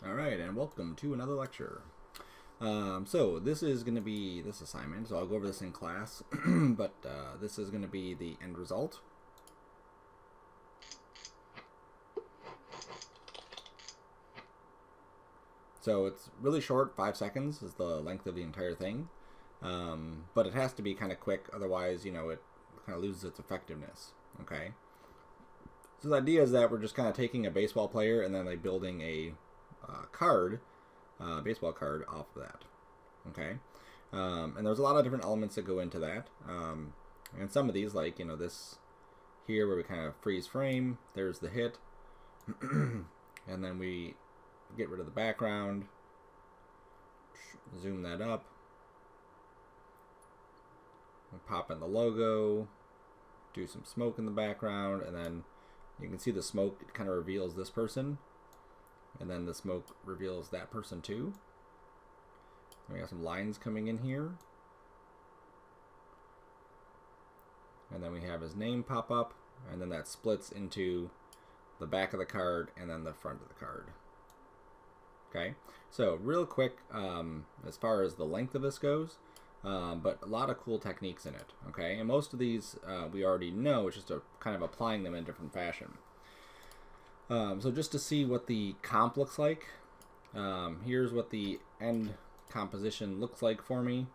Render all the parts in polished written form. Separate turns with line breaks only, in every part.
Alright, and welcome to another lecture. So this is going to be this assignment, so I'll go over this in class, but this is going to be the end result. So it's really short, 5 seconds is the length of the entire thing, but it has to be kind of quick, otherwise, you know, it kind of loses its effectiveness, okay? So the idea is that we're just kind of taking a baseball player and then like building a baseball card off of that. Okay, and there's a lot of different elements that go into that. And some of these, like this here, where we kind of freeze frame. There's the hit, and then we get rid of the background. Zoom that up. We pop in the logo. Do some smoke in the background, and then you can see the smoke. It kind of reveals this person. And then the smoke reveals that person too. We got some lines coming in here. And then we have his name pop up. And then that splits into the back of the card and then the front of the card. Okay, so real quick as far as the length of this goes. But a lot of cool techniques in it. Okay, and most of these we already know. It's just kind of applying them in a different fashion. So just to see what the comp looks like, here's what the end composition looks like for me.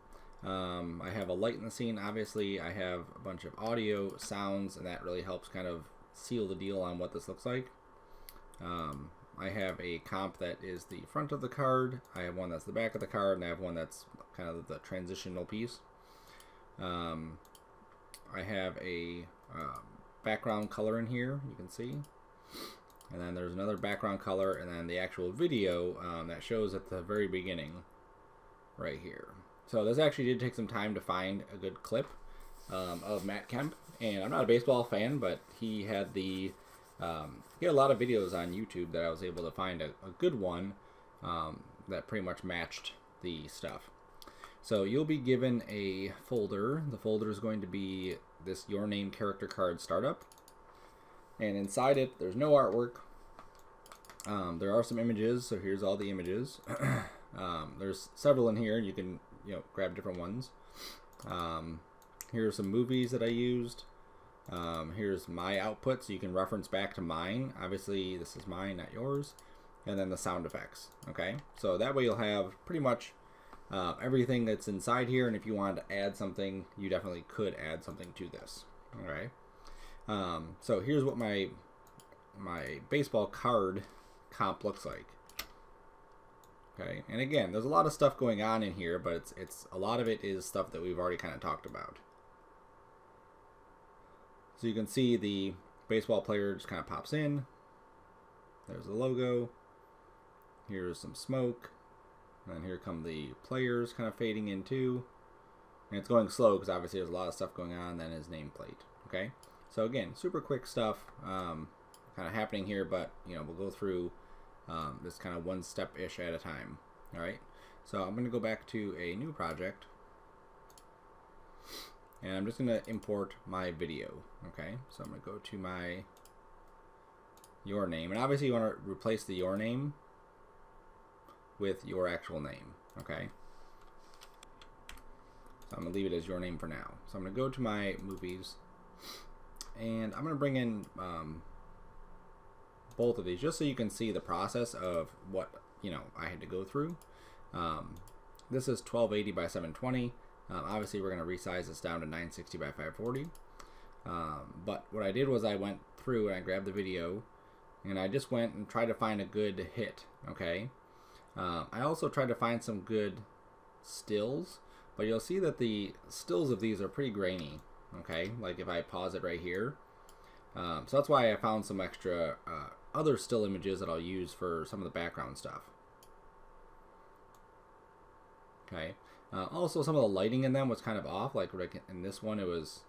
I have a light in the scene. Obviously, I have a bunch of audio, sounds, and that really helps kind of seal the deal on what this looks like. I have a comp that is the front of the card. I have one that's the back of the card, and I have one that's kind of the transitional piece. I have a background color in here, you can see. And then there's another background color, and then the actual video that shows at the very beginning right here. So this actually did take some time to find a good clip of Matt Kemp. And I'm not a baseball fan, but he had he had a lot of videos on YouTube that I was able to find a good one that pretty much matched the stuff. So you'll be given a folder. The folder is going to be this Your Name character card startup. And inside it, there's no artwork. There are some images, so here's all the images. There's several in here. You can grab different ones. Here are some movies that I used. Here's my output, so you can reference back to mine. Obviously, this is mine, not yours. And then the sound effects. Okay, so that way you'll have pretty much everything that's inside here. And if you wanted to add something, you definitely could add something to this. All right. So here's what my baseball card comp looks like. Okay, and again, there's a lot of stuff going on in here, but it's a lot of it is stuff that we've already kind of talked about. So you can see the baseball player just kind of pops in. There's the logo. Here's some smoke. And here come the players kind of fading in too. And it's going slow because obviously there's a lot of stuff going on. Then his nameplate. Okay. So again, super quick stuff kind of happening here, but we'll go through this kind of one step-ish at a time. All right. So I'm going to go back to a new project, and I'm just going to import my video. Okay. So I'm going to go to my Your Name, and obviously you want to replace the Your Name with your actual name. Okay. So I'm going to leave it as Your Name for now. So I'm going to go to my movies. And I'm going to bring in both of these just so you can see the process of what I had to go through. This is 1280 by 720. Obviously, we're going to resize this down to 960 by 540. But what I did was I went through and I grabbed the video, and I just went and tried to find a good hit. Okay. I also tried to find some good stills, but you'll see that the stills of these are pretty grainy. Okay, like if I pause it right here. So that's why I found some extra other still images that I'll use for some of the background stuff. Okay, also some of the lighting in them was kind of off. Like in this one, it was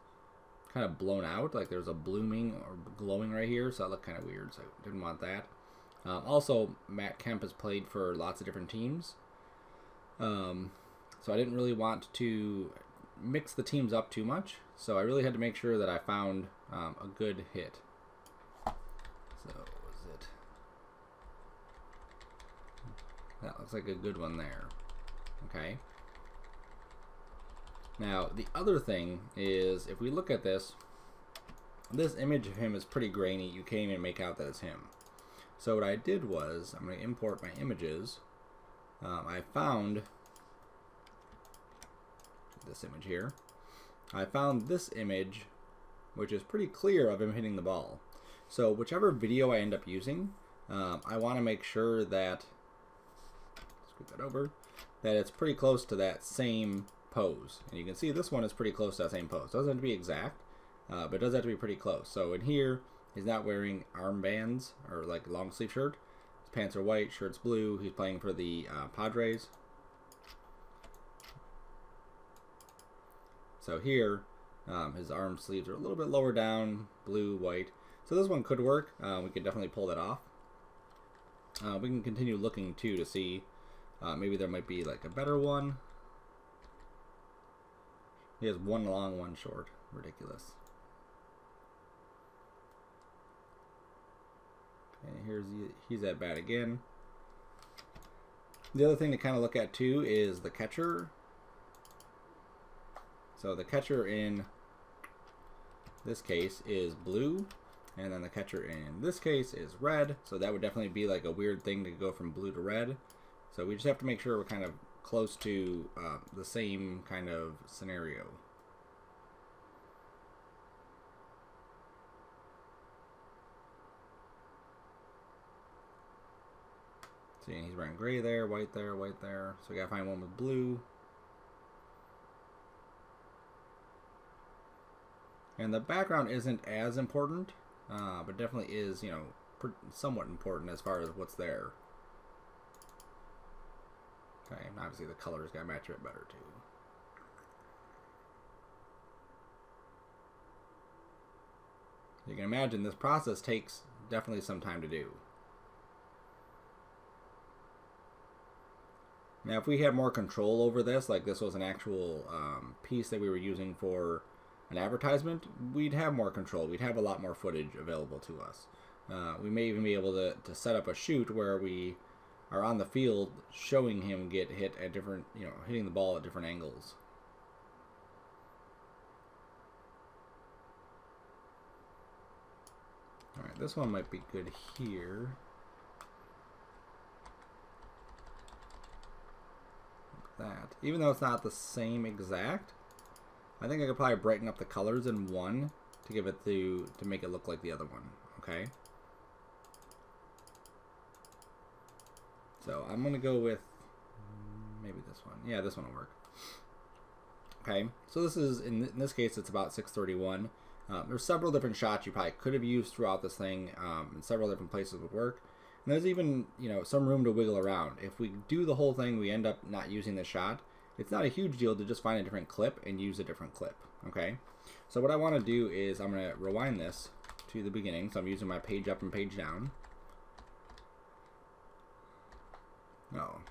kind of blown out. Like there's a blooming or glowing right here, so that looked kind of weird. So I didn't want that. Also, Matt Kemp has played for lots of different teams. So I didn't really want to mix the teams up too much, so I really had to make sure that I found a good hit. So was it That looks like a good one there. Okay. Now, the other thing is, if we look at this image of him is pretty grainy. You can't even make out that it's him. So what I did was, I'm going to import my images. I found this image here. I found this image, which is pretty clear of him hitting the ball. So whichever video I end up using, I want to make sure that, scoot that over, that it's pretty close to that same pose. And you can see this one is pretty close to that same pose. It doesn't have to be exact, but it does have to be pretty close. So in here, he's not wearing armbands or like long sleeve shirt. His pants are white, shirt's blue. He's playing for the Padres. So here, his arm sleeves are a little bit lower down, blue, white. So this one could work. We could definitely pull that off. We can continue looking too to see maybe there might be like a better one. He has one long, one short. Ridiculous. Okay, he's at bat again. The other thing to kind of look at too is the catcher. So the catcher in this case is blue, and then the catcher in this case is red. So that would definitely be like a weird thing to go from blue to red. So we just have to make sure we're kind of close to the same kind of scenario. See, and he's wearing gray there, white there, white there. So we gotta find one with blue. And the background isn't as important, but definitely is, you know, somewhat important as far as what's there. Okay, and obviously the colors gotta match it better too. You can imagine this process takes definitely some time to do. Now, if we had more control over this, like this was an actual piece that we were using for an advertisement, we'd have more control. We'd have a lot more footage available to us. We may even be able to set up a shoot where we are on the field showing him get hit at different, you know, hitting the ball at different angles. All right, this one might be good here. That, even though it's not the same exact, I think I could probably brighten up the colors in one to give it to make it look like the other one. Okay, so I'm gonna go with maybe this one. Yeah, this one will work. Okay, so this is in this case it's about 6:31. There's several different shots you probably could have used throughout this thing, and several different places would work. And there's even, you know, some room to wiggle around. If we do the whole thing, we end up not using the shot. It's not a huge deal to just find a different clip and use a different clip. Okay, so what I want to do is I'm going to rewind this to the beginning. So I'm using my page up and page down. Oh,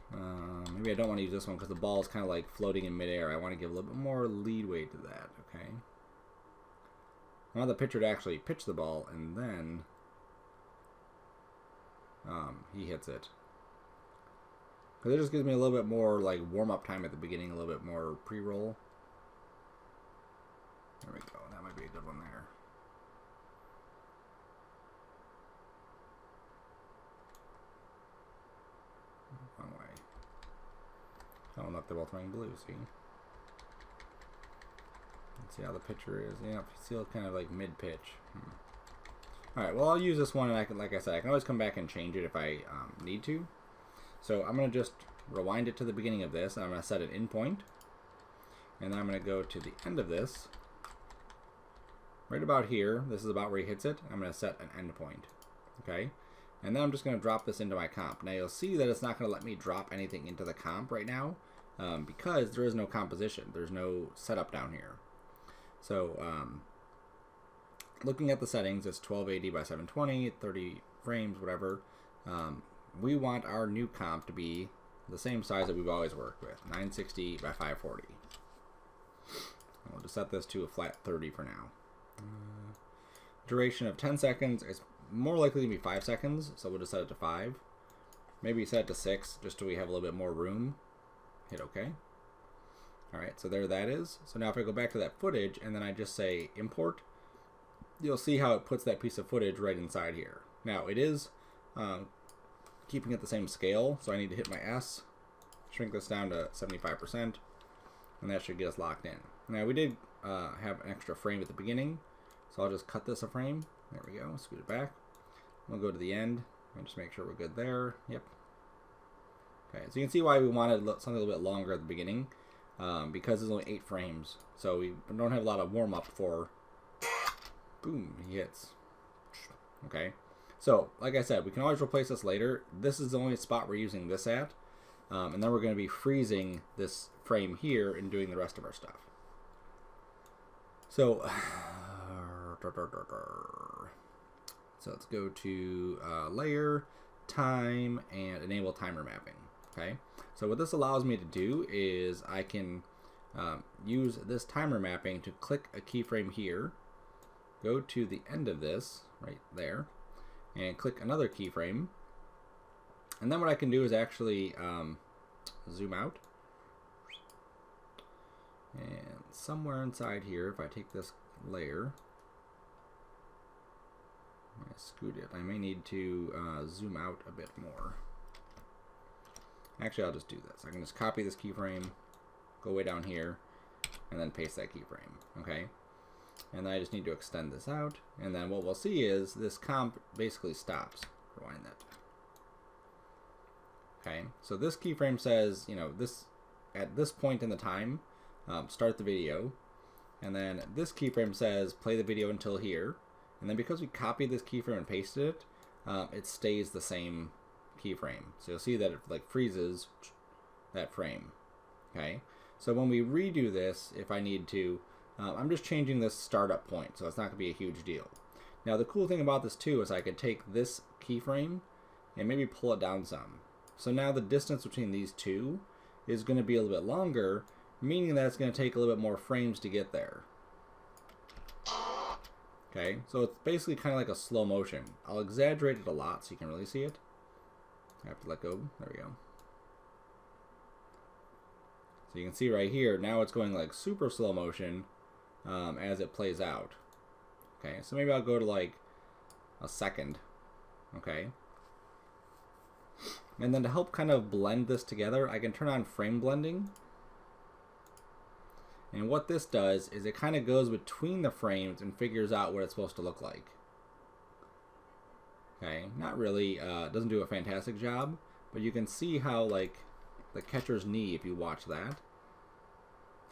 maybe I don't want to use this one because the ball is kind of like floating in midair. I want to give a little bit more leadway to that. Okay, I want the pitcher to actually pitch the ball and then he hits it. Because it just gives me a little bit more like warm-up time at the beginning, a little bit more pre-roll. There we go. That might be a good one there. Wrong way. Oh, look, they're both wearing blue, see? Let's see how the pitcher is. Yeah, still kind of like mid-pitch. Alright, well, I'll use this one, and I can, like I said, I can always come back and change it if I need to. So I'm going to just rewind it to the beginning of this, and I'm going to set an in point. And then I'm going to go to the end of this. Right about here, this is about where he hits it. I'm going to set an end point. Okay? And then I'm just going to drop this into my comp. Now you'll see that it's not going to let me drop anything into the comp right now, because there is no composition. There's no setup down here. So, looking at the settings, it's 1280 by 720, 30 frames, whatever. We want our new comp to be the same size that we've always worked with, 960 by 540. We'll just set this to a flat 30 for now. Duration of 10 seconds. It's more likely to be 5 seconds, so we'll just set it to 5. Maybe set it to 6 just so we have a little bit more room. Hit OK. Alright, so there that is. So now if I go back to that footage and then I just say import, you'll see how it puts that piece of footage right inside here. Now it is keeping it the same scale, so I need to hit my S, shrink this down to 75%, and that should get us locked in. Now we did have an extra frame at the beginning, so I'll just cut this a frame. There we go, scoot it back. We'll go to the end and just make sure we're good there. Yep. Okay, so you can see why we wanted something a little bit longer at the beginning, because there's only 8 frames, so we don't have a lot of warm-up for, boom, he hits. Okay, so like I said, we can always replace this later. This is the only spot we're using this at, and then we're going to be freezing this frame here and doing the rest of our stuff. So, let's go to layer, time, and enable timer mapping. Okay, so what this allows me to do is I can use this timer mapping to click a keyframe here, go to the end of this right there, and click another keyframe. And then what I can do is actually zoom out. And somewhere inside here, if I take this layer, I scoot it, I may need to zoom out a bit more. Actually, I'll just do this. I can just copy this keyframe, go way down here, and then paste that keyframe. Okay? And then I just need to extend this out. And then what we'll see is this comp basically stops. Rewind that. Okay? So this keyframe says, you know, this at this point in the time, start the video. And then this keyframe says play the video until here. And then because we copied this keyframe and pasted it, it stays the same keyframe. So you'll see that it like freezes that frame. Okay, so when we redo this, if I need to, I'm just changing this startup point, so it's not going to be a huge deal. Now the cool thing about this too is I could take this keyframe and maybe pull it down some. So now the distance between these two is going to be a little bit longer, meaning that it's going to take a little bit more frames to get there. Okay, so it's basically kind of like a slow motion. I'll exaggerate it a lot so you can really see it. I have to let go. There we go. So you can see right here, now it's going like super slow motion as it plays out. Okay, so maybe I'll go to like a second. Okay. And then to help kind of blend this together, I can turn on frame blending. And what this does is it kind of goes between the frames and figures out what it's supposed to look like. Okay, not really, doesn't do a fantastic job, but you can see how like the catcher's knee, if you watch that,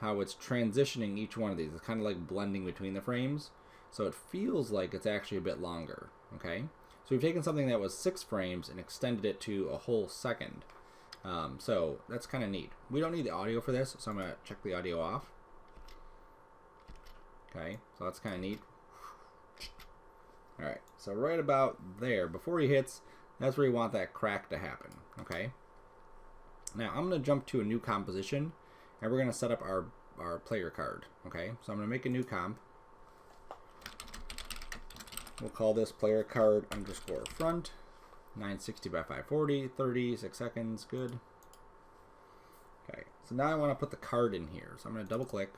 how it's transitioning each one of these. It's kind of like blending between the frames, so it feels like it's actually a bit longer. Okay, so we've taken something that was 6 frames and extended it to a whole second. So that's kind of neat. We don't need the audio for this, so I'm going to check the audio off. Okay, so that's kind of neat. Alright, so right about there, before he hits, that's where you want that crack to happen. Okay, now I'm going to jump to a new composition, and we're going to set up our player card. Okay, so I'm going to make a new comp. We'll call this player card underscore front, 960 by 540, 30, 6 seconds, good. Okay, so now I want to put the card in here, so I'm going to double click,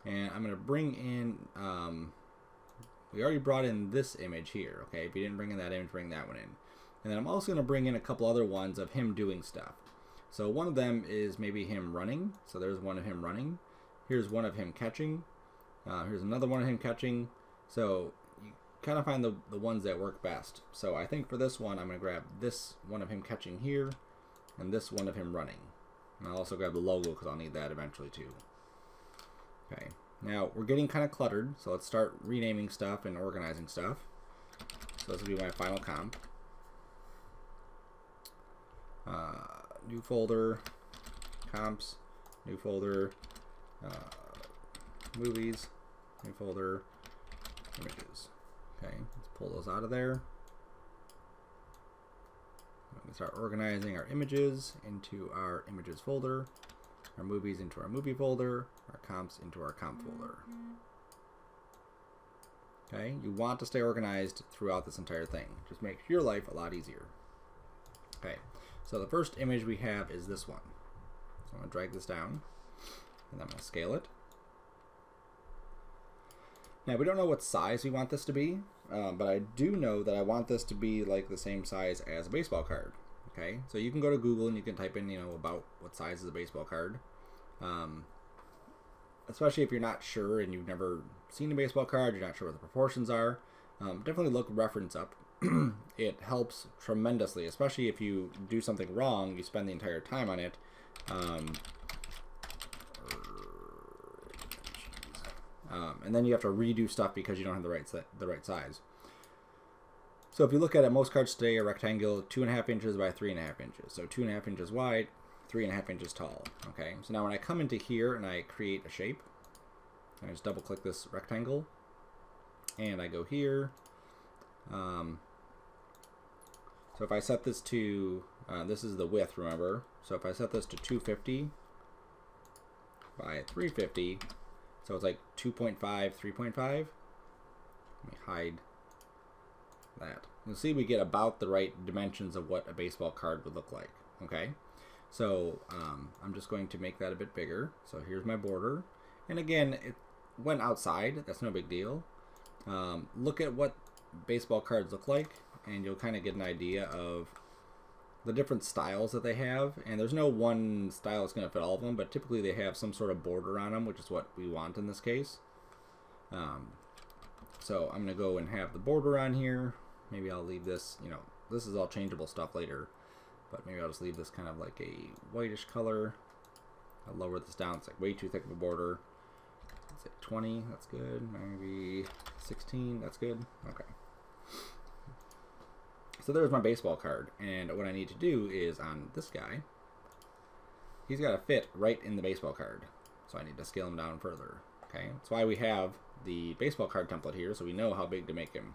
and I'm going to bring in, we already brought in this image here. Okay, if you didn't bring in that image, bring that one in. And then I'm also going to bring in a couple other ones of him doing stuff. So one of them is maybe him running. So there's one of him running. Here's one of him catching. Here's another one of him catching. So you kind of find the ones that work best. So I think for this one, I'm going to grab this one of him catching here and this one of him running. And I'll also grab the logo because I'll need that eventually too. Okay. Now, we're getting kind of cluttered, so let's start renaming stuff and organizing stuff. So this will be my final comp. New folder, comps, new folder, movies, new folder, images. Okay, let's pull those out of there. We can start organizing our images into our images folder, our movies into our movie folder, our comps into our comp folder. Okay, you want to stay organized throughout this entire thing. Just makes your life a lot easier. Okay, so the first image we have is this one. So I'm going to drag this down, and I'm going to scale it. Now, we don't know what size we want this to be, but I do know that I want this to be like the same size as a baseball card. Okay, so you can go to Google and you can type in, about what size is a baseball card. Especially if you're not sure and you've never seen a baseball card, you're not sure what the proportions are, definitely look reference up. It helps tremendously, especially if you do something wrong, you spend the entire time on it. And then you have to redo stuff because you don't have the right size. So if you look at it, most cards today are rectangular, 2.5 inches by 3.5 inches. So 2.5 inches wide, 3.5 inches tall. Okay, so now when I come into here and I create a shape, I just double click this rectangle, and I go here. So if I set this to, this is the width, remember? So if I set this to 250 by 350, so it's like 2.5, 3.5. Let me hide that. You'll see we get about the right dimensions of what a baseball card would look like. Okay, so I'm just going to make that a bit bigger. So here's my border, and again, it went outside. That's no big deal. Look at what baseball cards look like, and you'll kind of get an idea of the different styles that they have. And there's no one style that's going to fit all of them, but typically they have some sort of border on them, which is what we want in this case. So I'm going to go and have the border on here. Maybe I'll leave this, this is all changeable stuff later, but maybe I'll just leave this kind of like a whitish color. I'll lower this down. It's like way too thick of a border. Let's say 20, that's good. Maybe 16, that's good. Okay. So there's my baseball card, and what I need to do is on this guy, he's got to fit right in the baseball card. So I need to scale him down further. Okay, that's why we have the baseball card template here, so we know how big to make him.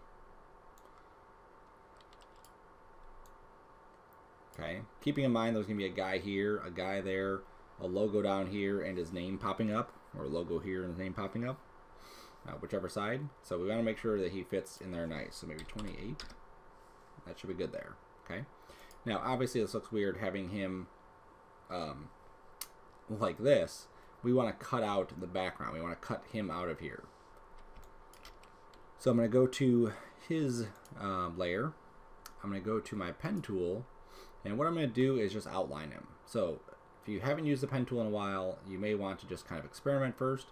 Okay, keeping in mind there's going to be a guy here, a guy there, a logo down here, and his name popping up, or a logo here and his name popping up, whichever side. So we want to make sure that he fits in there nice. So maybe 28. That should be good there. Okay. Now, obviously, this looks weird having him like this. We want to cut out the background. We want to cut him out of here. So I'm going to go to his layer. I'm going to go to my pen tool. And what I'm going to do is just outline him. So if you haven't used the pen tool in a while, you may want to just kind of experiment first.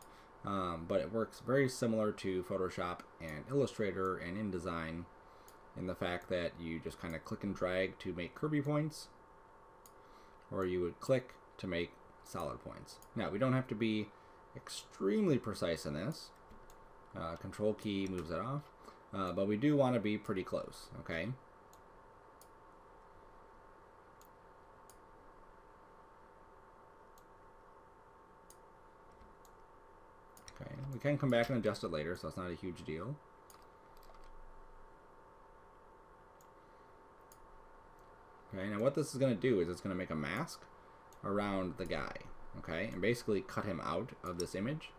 But it works very similar to Photoshop and Illustrator and InDesign in the fact that you just kind of click and drag to make curvy points, or you would click to make solid points. Now, we don't have to be extremely precise in this. Control key moves it off, but we do want to be pretty close, okay? Okay, we can come back and adjust it later, so it's not a huge deal. Okay, now what this is going to do is it's going to make a mask around the guy, okay, and basically cut him out of this image.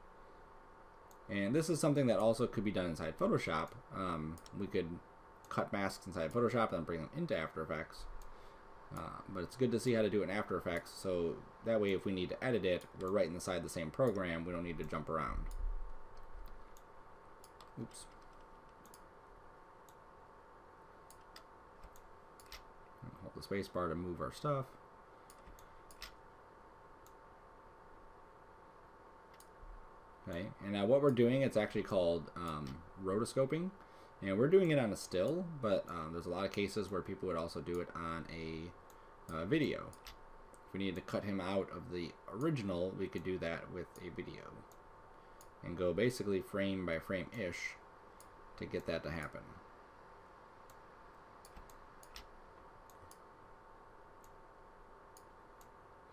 And this is something that also could be done inside Photoshop. We could cut masks inside Photoshop and then bring them into After Effects. But it's good to see how to do it in After Effects, so that way if we need to edit it, we're right inside the same program. We don't need to jump around. Oops. Hold the space bar to move our stuff. Okay, and now what we're doing, it's actually called rotoscoping, and we're doing it on a still, but there's a lot of cases where people would also do it on a video. If we needed to cut him out of the original, we could do that with a video and go basically frame by frame-ish to get that to happen.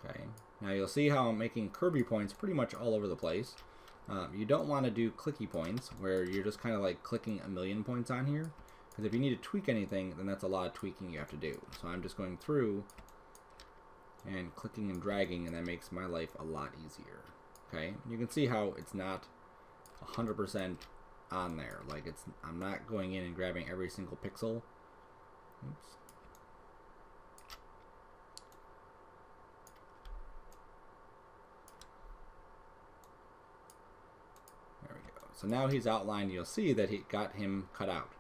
Okay, now you'll see how I'm making curvy points pretty much all over the place. You don't want to do clicky points where you're just kind of like clicking a million points on here, because if you need to tweak anything, then that's a lot of tweaking you have to do. So I'm just going through and clicking and dragging, and that makes my life a lot easier. Okay, you can see how it's not 100% on there. Like I'm not going in and grabbing every single pixel. Oops. So now he's outlined. You'll see that he got him cut out.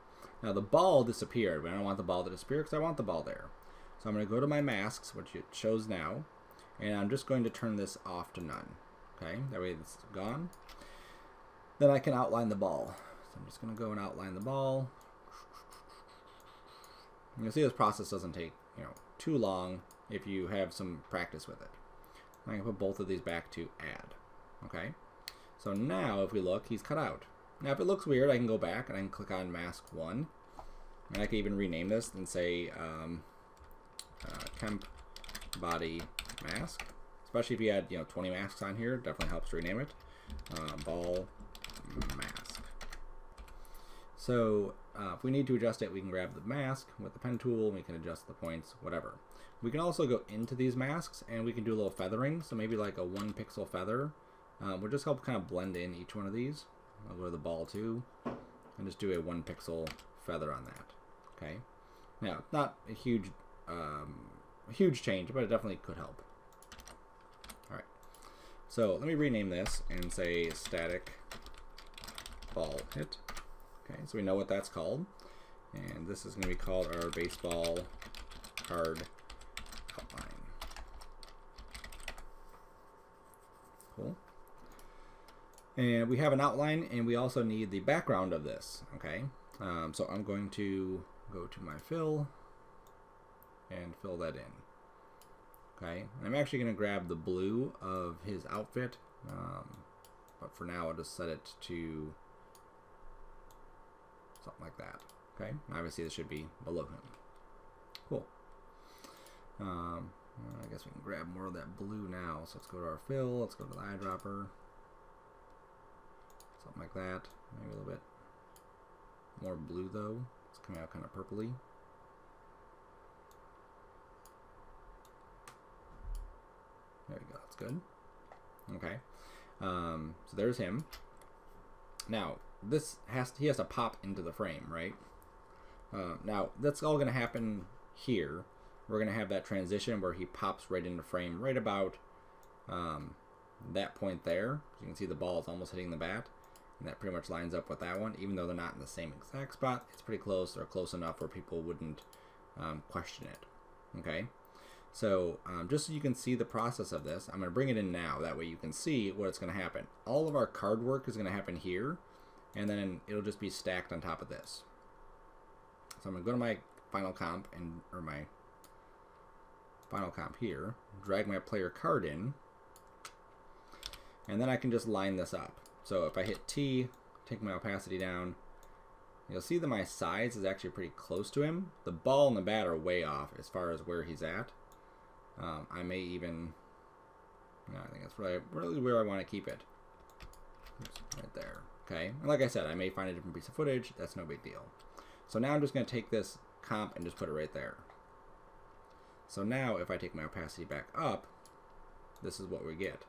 Now the ball disappeared, but I don't want the ball to disappear because I want the ball there. So I'm going to go to my masks, which it shows now, and I'm just going to turn this off to none. Okay, that way it's gone. Then I can outline the ball. So I'm just going to go and outline the ball. You'll see this process doesn't take too long if you have some practice with it. I'm going to put both of these back to add. Okay, so now if we look, he's cut out. Now if it looks weird, I can go back and I can click on mask 1. And I can even rename this and say temp body mask. Especially if you had 20 masks on here, definitely helps to rename it. Ball mask. So if we need to adjust it, we can grab the mask with the pen tool, and we can adjust the points, whatever. We can also go into these masks and we can do a little feathering. So maybe like a 1 pixel feather will just help kind of blend in each one of these. I'll go to the ball too and just do a 1 pixel feather on that. Okay. Now, not a huge change, but it definitely could help. All right. So let me rename this and say static ball hit. Okay, so we know what that's called. And this is going to be called our baseball card outline. Cool. And we have an outline, and we also need the background of this. Okay, so I'm going to go to my fill and fill that in. Okay, and I'm actually going to grab the blue of his outfit, but for now I'll just set it to something like that. Okay, obviously this should be below him. Cool. I guess we can grab more of that blue now. So let's go to our fill. Let's go to the eyedropper. Something like that. Maybe a little bit more blue though. It's coming out kind of purpley. There we go. That's good. Okay. So there's him. Now he has to pop into the frame, right? Now that's all going to happen here. We're going to have that transition where he pops right into frame, right about that point there. So you can see the ball is almost hitting the bat, and that pretty much lines up with that one. Even though they're not in the same exact spot, it's pretty close. They're close enough where people wouldn't question it. Okay. So just so you can see the process of this, I'm going to bring it in now. That way you can see what's going to happen. All of our card work is going to happen here, and then it'll just be stacked on top of this. So I'm going to go to my final comp or my final comp here, drag my player card in, and then I can just line this up. So if I hit T, take my opacity down, you'll see that my size is actually pretty close to him. The ball and the bat are way off as far as where he's at. I may even, no, I think that's really where I want to keep it. Right there. Okay, and like I said, I may find a different piece of footage. That's no big deal. So now I'm just going to take this comp and just put it right there. So now if I take my opacity back up, this is what we get.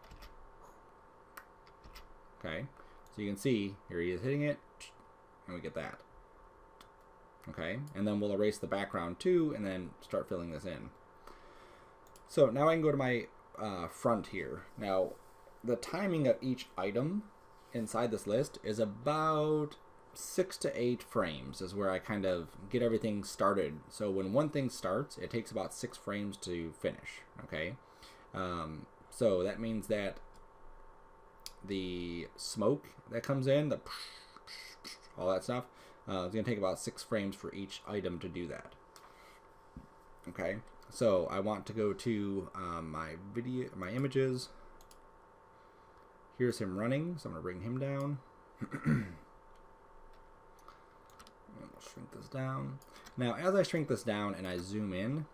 Okay, so you can see here he is hitting it, and we get that. Okay, and then we'll erase the background too, and then start filling this in. So now I can go to my front here. Now, the timing of each item inside this list is about 6 to 8 frames is where I kind of get everything started. So when one thing starts, it takes about 6 frames to finish. Okay, so that means that the smoke that comes in, the all that stuff, it's going to take about 6 frames for each item to do that. Okay, so I want to go to my images. Here's him running, so I'm going to bring him down. And we'll shrink this down. Now, as I shrink this down and I zoom in,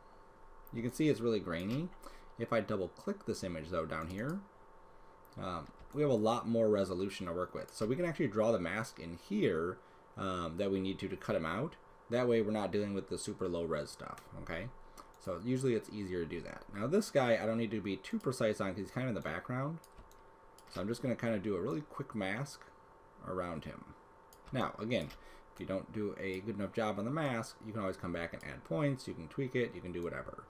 you can see it's really grainy. If I double click this image though down here, we have a lot more resolution to work with. So we can actually draw the mask in here that we need to cut him out. That way we're not dealing with the super low res stuff, okay? So usually it's easier to do that. Now this guy, I don't need to be too precise on because he's kind of in the background. So I'm just going to kind of do a really quick mask around him. Now, again, if you don't do a good enough job on the mask, you can always come back and add points. You can tweak it. You can do whatever.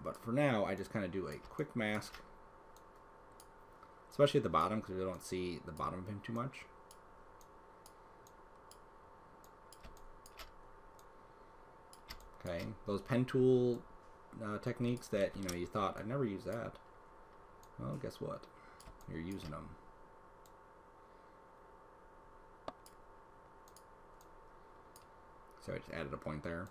But for now, I just kind of do a quick mask, especially at the bottom because we don't see the bottom of him too much. Okay, those pen tool techniques that you thought I'd never use that. Well, guess what? You're using them. So I just added a point there.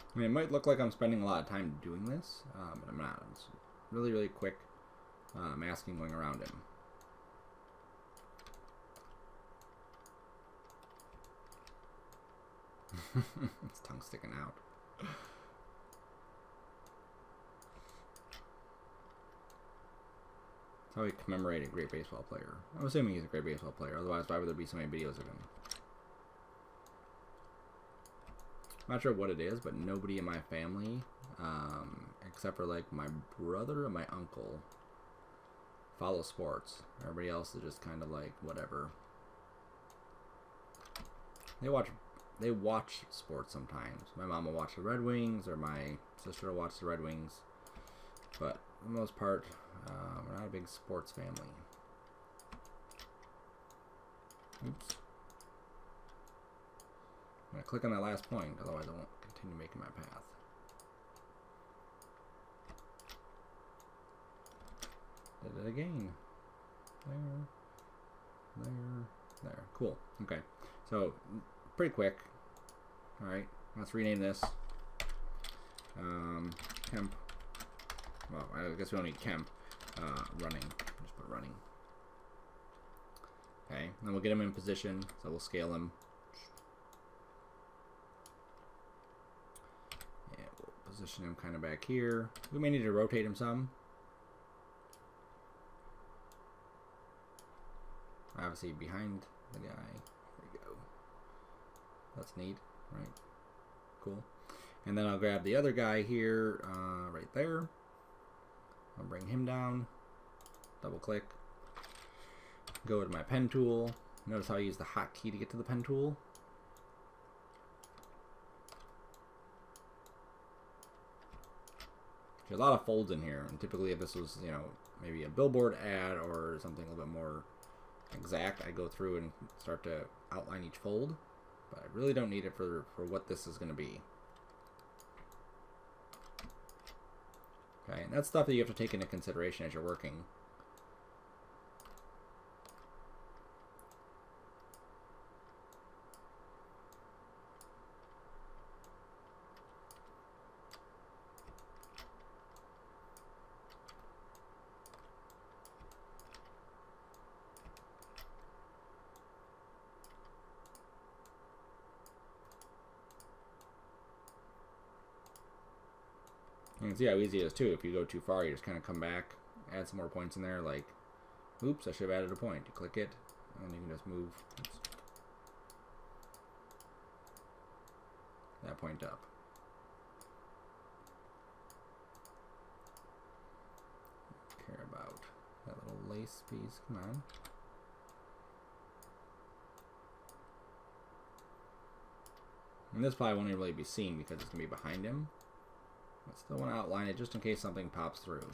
I mean, it might look like I'm spending a lot of time doing this, but I'm not. It's really, really quick masking going around him. His tongue sticking out. That's how we commemorate a great baseball player. I'm assuming he's a great baseball player, otherwise why would there be so many videos of him? I'm not sure what it is, but nobody in my family, except for like my brother and my uncle, follow sports. Everybody else is just kind of like whatever. They watch sports sometimes. My mom will watch the Red Wings, or my sister will watch the Red Wings. But for the most part, we're not a big sports family. Oops. I'm going to click on that last point, otherwise I won't continue making my path. Did it again. There. Cool. Okay. So, pretty quick. Alright, let's rename this. Kemp. Well, I guess we don't need Kemp. Running. Just put running. Okay, then we'll get him in position, so we'll scale him. Yeah, we'll position him kind of back here. We may need to rotate him some. Obviously behind the guy. There we go. That's neat, right? Cool. And then I'll grab the other guy here, right there. I'll bring him down. Double click. Go to my pen tool. Notice how I use the hotkey to get to the pen tool. There's a lot of folds in here, and typically if this was, maybe a billboard ad or something a little bit more exact, I go through and start to outline each fold, but I really don't need it for what this is going to be. Okay, and that's stuff that you have to take into consideration as you're working. You can see how easy it is too. If you go too far, you just kind of come back, add some more points in there. Like, oops, I should have added a point. You click it, and you can just move that point up. Care about that little lace piece. Come on. And this probably won't even really be seen because it's going to be behind him. I still want to outline it just in case something pops through.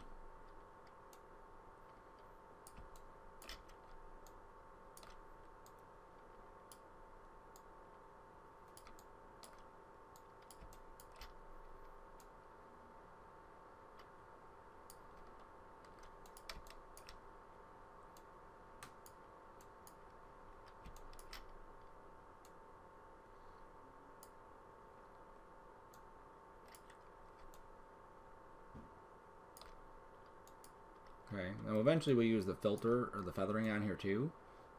Okay, now eventually we use the filter or the feathering on here too,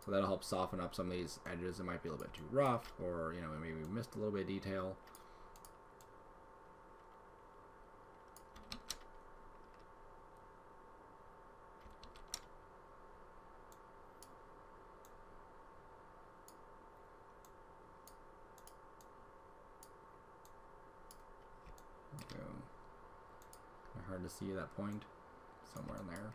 so that'll help soften up some of these edges that might be a little bit too rough, or maybe we missed a little bit of detail. There we go. Kind of hard to see that point somewhere in there.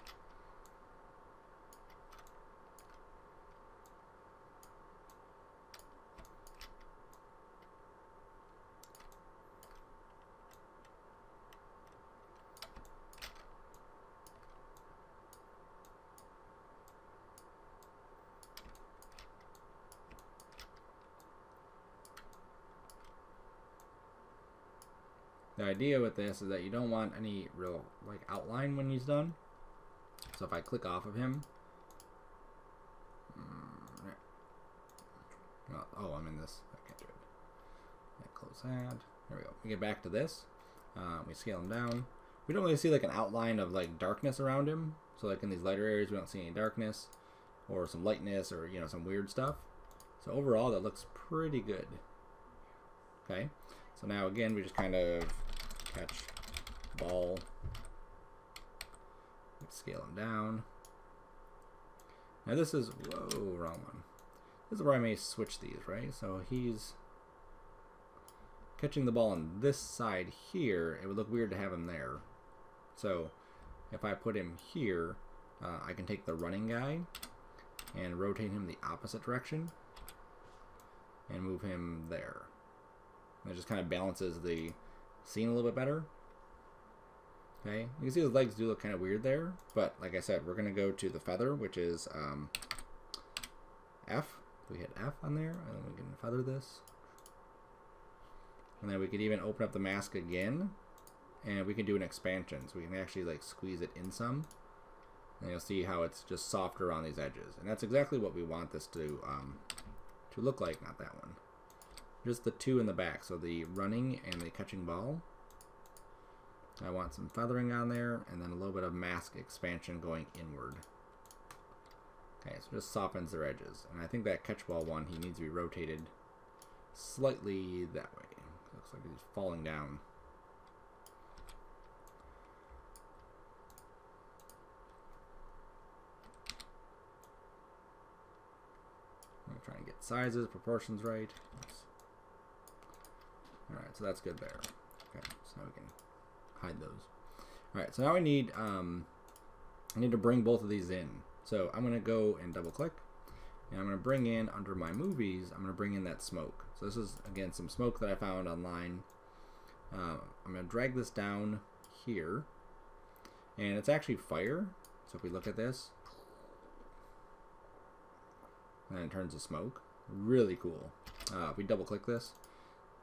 The idea with this is that you don't want any real like outline when he's done. So if I click off of him, oh, I'm in this. I can't do it. Yeah, close that. There we go. We get back to this. We scale him down. We don't really see like an outline of like darkness around him. So like in these lighter areas, we don't see any darkness or some lightness or some weird stuff. So overall, that looks pretty good. Okay. So now again, we just kind of catch ball. Scale him down. Now this is, whoa, wrong one. This is where I may switch these, right? So he's catching the ball on this side here. It would look weird to have him there. So if I put him here, I can take the running guy and rotate him the opposite direction and move him there. And it just kind of balances the scene a little bit better. Okay, you can see the legs do look kind of weird there, but like I said, we're going to go to the feather, which is F. We hit F on there, and then we can feather this. And then we could even open up the mask again, and we can do an expansion. So we can actually like squeeze it in some, and you'll see how it's just softer on these edges. And that's exactly what we want this to look like, not that one. Just the two in the back, so the running and the catching ball. I want some feathering on there, and then a little bit of mask expansion going inward. Okay, so just softens their edges. And I think that catch ball one, he needs to be rotated slightly that way. Looks like he's falling down. I'm going to try and get sizes, proportions right. Alright, so that's good there. Okay, so now we can hide those. Alright, so now I need to bring both of these in. So I'm going to go and double click, and I'm going to bring in under my movies, I'm going to bring in that smoke. So this is again some smoke that I found online. I'm going to drag this down here, and it's actually fire. So if we look at this, and then it turns to smoke. Really cool. If we double click this,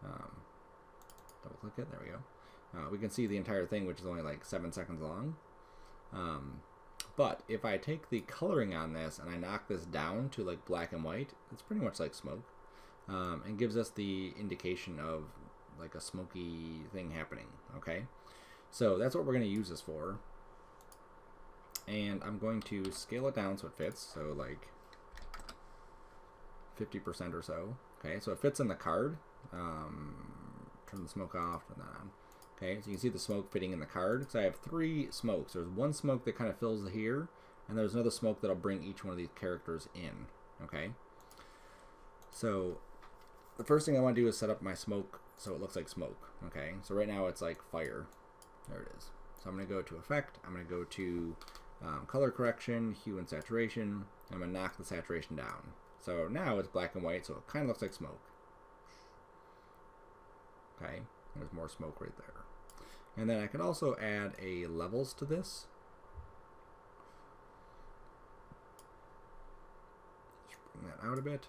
double click it, there we go. We can see the entire thing, which is only like 7 seconds long. But if I take the coloring on this and I knock this down to like black and white, it's pretty much like smoke. And gives us the indication of like a smoky thing happening. Okay, so that's what we're going to use this for. And I'm going to scale it down so it fits. So like 50% or so. Okay, so it fits in the card. Turn the smoke off, turn that on. Okay, so you can see the smoke fitting in the card. So I have 3 smokes. There's one smoke that kind of fills here, and there's another smoke that'll bring each one of these characters in. Okay, so the first thing I want to do is set up my smoke so it looks like smoke. Okay, so right now it's like fire. There it is. So I'm going to go to Effect. I'm going to go to Color Correction, Hue and Saturation. I'm going to knock the saturation down. So now it's black and white, so it kind of looks like smoke. Okay, there's more smoke right there. And then I could also add a levels to this. Just bring that out a bit.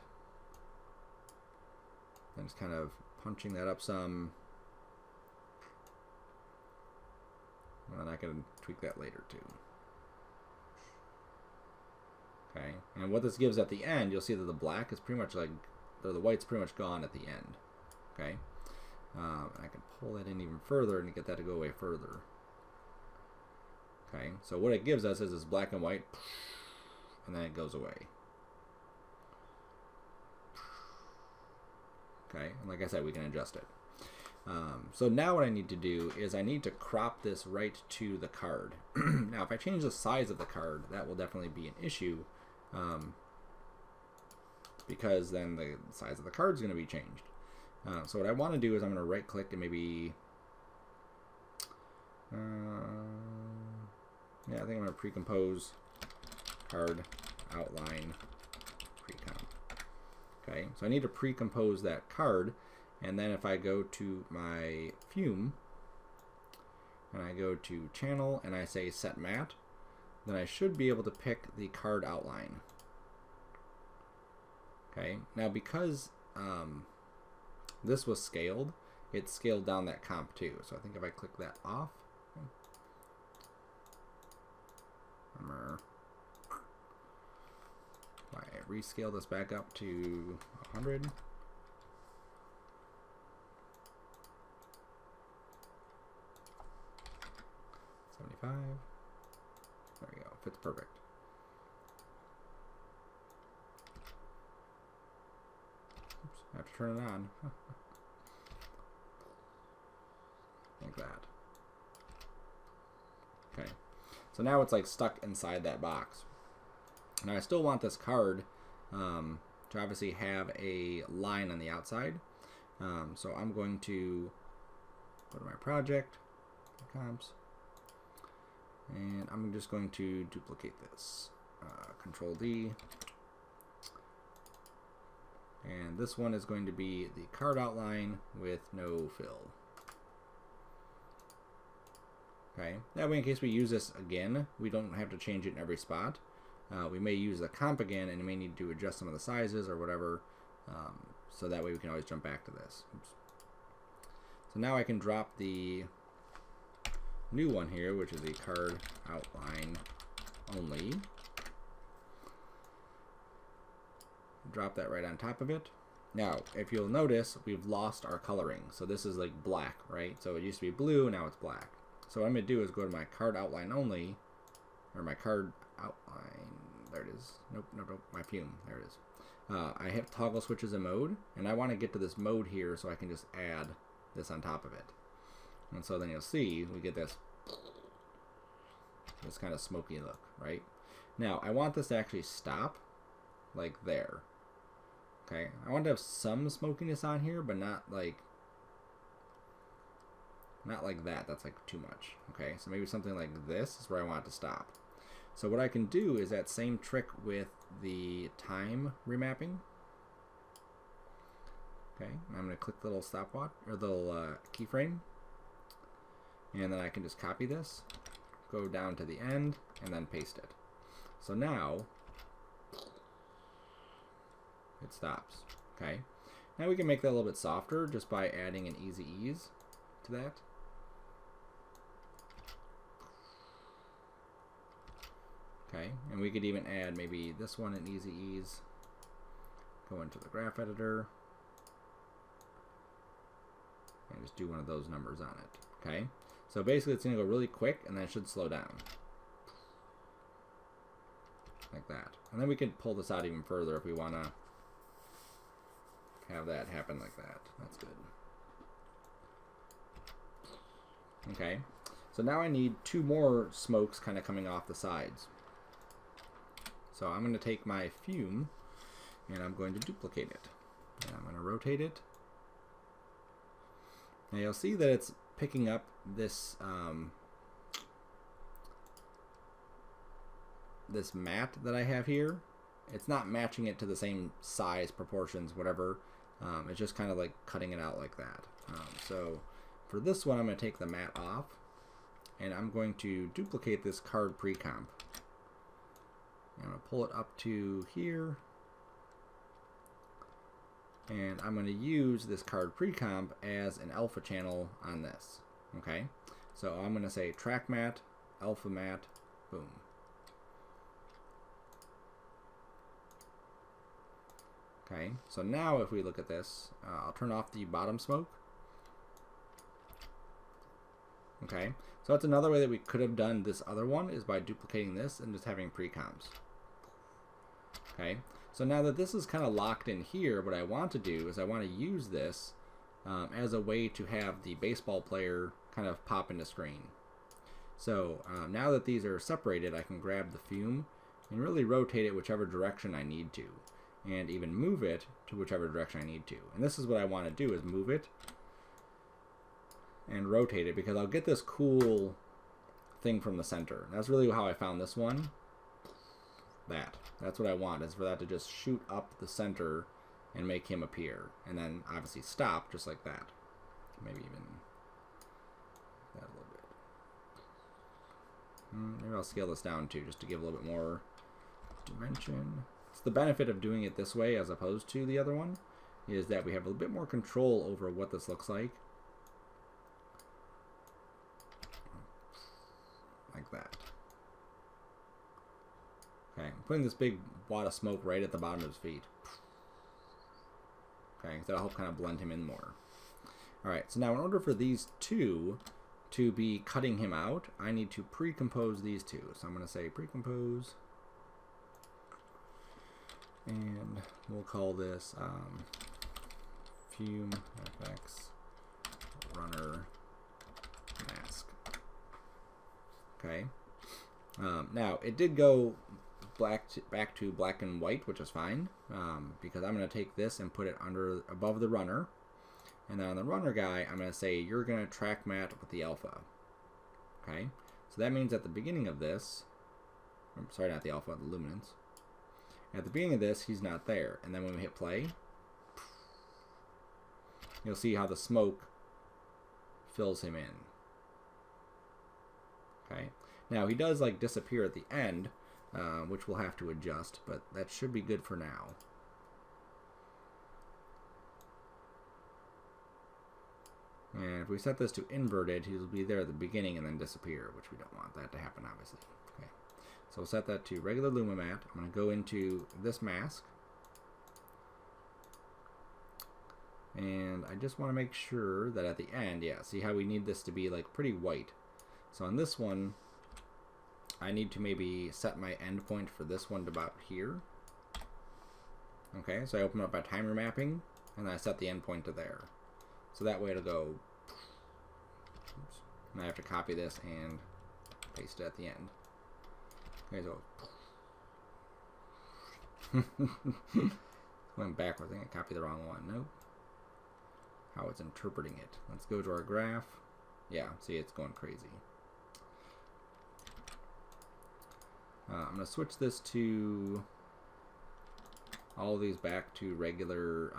Then just kind of punching that up some. And I can tweak that later too. Okay, and what this gives at the end, you'll see that the black is pretty much like, or the white's pretty much gone at the end. Okay. I can pull that in even further and get that to go away further. Okay, so what it gives us is this black and white, and then it goes away. Okay, and like I said, we can adjust it. So now what I need to do is I need to crop this right to the card. Now, if I change the size of the card, that will definitely be an issue, because then the size of the card is going to be changed. So what I want to do is I'm going to right click and maybe, yeah, I think I'm going to pre-compose card outline pre-comp. Okay, so I need to pre-compose that card, and then if I go to my Fume and I go to Channel and I say Set Matte, then I should be able to pick the card outline. Okay, now because this was scaled, it scaled down that comp too. So I think if I click that off, I rescale this back up to 100. There we go. Fits perfect. Oops, I have to turn it on. Like that. Okay. So now it's like stuck inside that box. Now I still want this card to obviously have a line on the outside. So I'm going to go to my project, comps, and I'm just going to duplicate this. Control D. And this one is going to be the card outline with no fill. Okay, that way in case we use this again, we don't have to change it in every spot. We may use the comp again and may need to adjust some of the sizes or whatever, so that way we can always jump back to this. Oops. So now I can drop the new one here, which is a card outline only. Drop that right on top of it. Now, if you'll notice, we've lost our coloring. So this is like black, right? So it used to be blue, now it's black. So what I'm going to do is go to my card outline only, or my card outline, there it is. Nope, my fume, there it is. I have toggle switches in mode, and I want to get to this mode here so I can just add this on top of it. And so then you'll see, we get this kind of smoky look, right? Now, I want this to actually stop, like there. Okay, I want to have some smokiness on here, but not like that. That's like too much. Okay, so maybe something like this is where I want it to stop. So what I can do is that same trick with the time remapping. Okay, I'm going to click the little stopwatch or the little keyframe, and then I can just copy this, go down to the end, and then paste it. So now it stops. Okay, now we can make that a little bit softer just by adding an easy ease to that. Okay, and we could even add maybe this one in easy ease. Go into the graph editor and just do one of those numbers on it. Okay, so basically it's going to go really quick and then it should slow down like that. And then we can pull this out even further if we want to have that happen like that. That's good. Okay, so now I need two more smokes kind of coming off the sides. So I'm going to take my fume and I'm going to duplicate it. And I'm going to rotate it. Now you'll see that it's picking up this this mat that I have here. It's not matching it to the same size, proportions, whatever. It's just kind of like cutting it out like that. So for this one, I'm going to take the mat off and I'm going to duplicate this card pre-comp. I'm going to pull it up to here, and I'm going to use this card pre-comp as an alpha channel on this. Okay, so I'm going to say track mat, alpha mat, boom. Okay, so now if we look at this, I'll turn off the bottom smoke. Okay, so that's another way that we could have done this other one, is by duplicating this and just having pre-comps. Okay, so now that this is kind of locked in here, what I want to do is I want to use this as a way to have the baseball player kind of pop into screen. So now that these are separated, I can grab the fume and really rotate it whichever direction I need to, and even move it to whichever direction I need to. And this is what I want to do, is move it and rotate it, because I'll get this cool thing from the center. That's really how I found this one. That's what I want, is for that to just shoot up the center and make him appear, and then obviously stop just like that. Maybe even that a little bit. Maybe I'll scale this down too, just to give a little bit more dimension. It's the benefit of doing it this way as opposed to the other one, is that we have a little bit more control over what this looks like. like that. Okay, I'm putting this big wad of smoke right at the bottom of his feet. Okay, so that'll help kind of blend him in more. Alright, so now in order for these two to be cutting him out, I need to pre-compose these two. So I'm going to say pre-compose, and we'll call this Fume FX Runner Mask. Okay. Now, it did go back to black and white, which is fine, because I'm going to take this and put it above the runner. And then on the runner guy, I'm going to say you're going to track matte with the alpha. Okay? So that means at the beginning of this, sorry, not the alpha, the luminance. At the beginning of this, he's not there. And then when we hit play, you'll see how the smoke fills him in. Okay? Now, he does like disappear at the end, which we'll have to adjust, but that should be good for now. And if we set this to inverted, he'll be there at the beginning and then disappear, which we don't want that to happen, obviously. Okay, so we'll set that to regular Lumimat. I'm going to go into this mask. And I just want to make sure that at the end, yeah, see how we need this to be like pretty white. So on this one, I need to maybe set my endpoint for this one to about here. Okay, so I open up my timer mapping, and I set the endpoint to there. So that way it'll go, oops, and I have to copy this and paste it at the end. Okay, so went backwards. I think I copied the wrong one. Nope. How it's interpreting it. Let's go to our graph. Yeah, see, it's going crazy. I'm going to switch this to all these back to regular.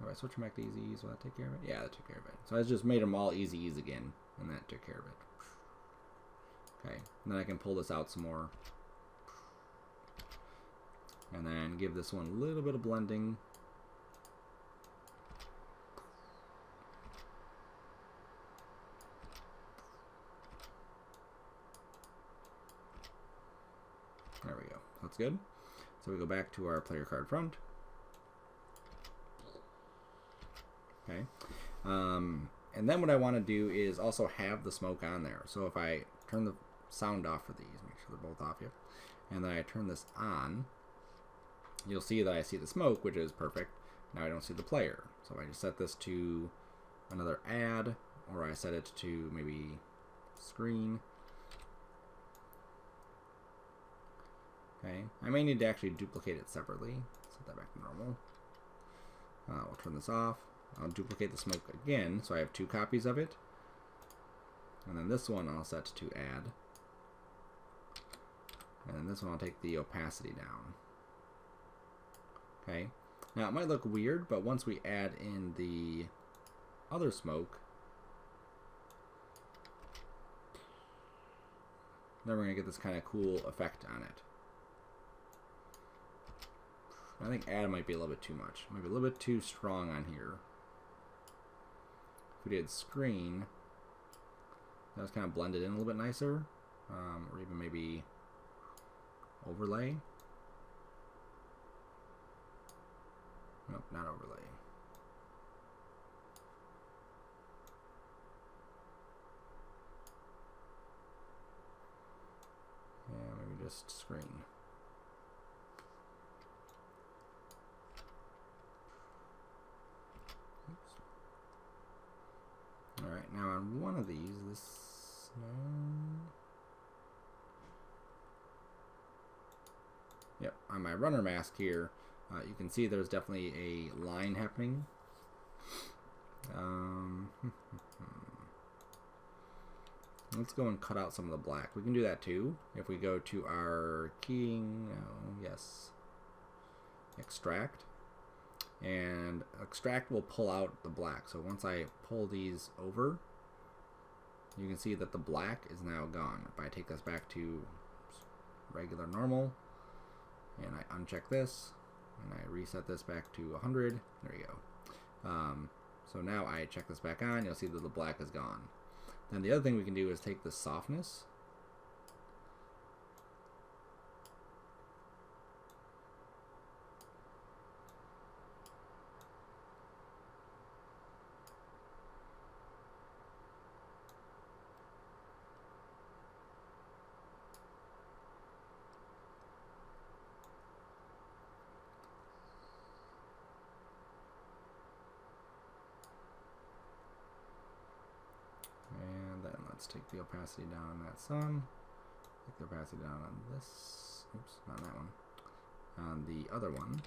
Do I switch them back to easy ease? Will that take care of it? Yeah, that took care of it. So I just made them all easy ease again, and that took care of it. Okay, and then I can pull this out some more. And then give this one a little bit of blending. There we go. That's good. So we go back to our player card front. Okay. And then what I want to do is also have the smoke on there. So if I turn the sound off for these, make sure they're both off here, and then I turn this on, you'll see that I see the smoke, which is perfect. Now I don't see the player. So I just set this to another add, or I set it to maybe screen. Okay. I may need to actually duplicate it separately. Set that back to normal. We'll turn this off. I'll duplicate the smoke again, so I have two copies of it. And then this one I'll set to add. And then this one I'll take the opacity down. Okay. Now it might look weird, but once we add in the other smoke, then we're going to get this kind of cool effect on it. I think add might be a little bit too much. Maybe a little bit too strong on here. If we did screen, that was kind of blended in a little bit nicer. Or even maybe overlay. Nope, not overlay. Yeah, maybe just screen. Alright, now on one of these, this, yep, on my runner mask here, you can see there's definitely a line happening. Let's go and cut out some of the black. We can do that too. If we go to our keying, yes, extract. And extract will pull out the black. So once I pull these over, you can see that the black is now gone. If I take this back to regular normal, and I uncheck this, and I reset this back to 100, there you go. So now I check this back on, you'll see that the black is gone. Then the other thing we can do is take the softness. Let's take the opacity down on that some. Take the opacity down on this. Oops, not that one. On the other one.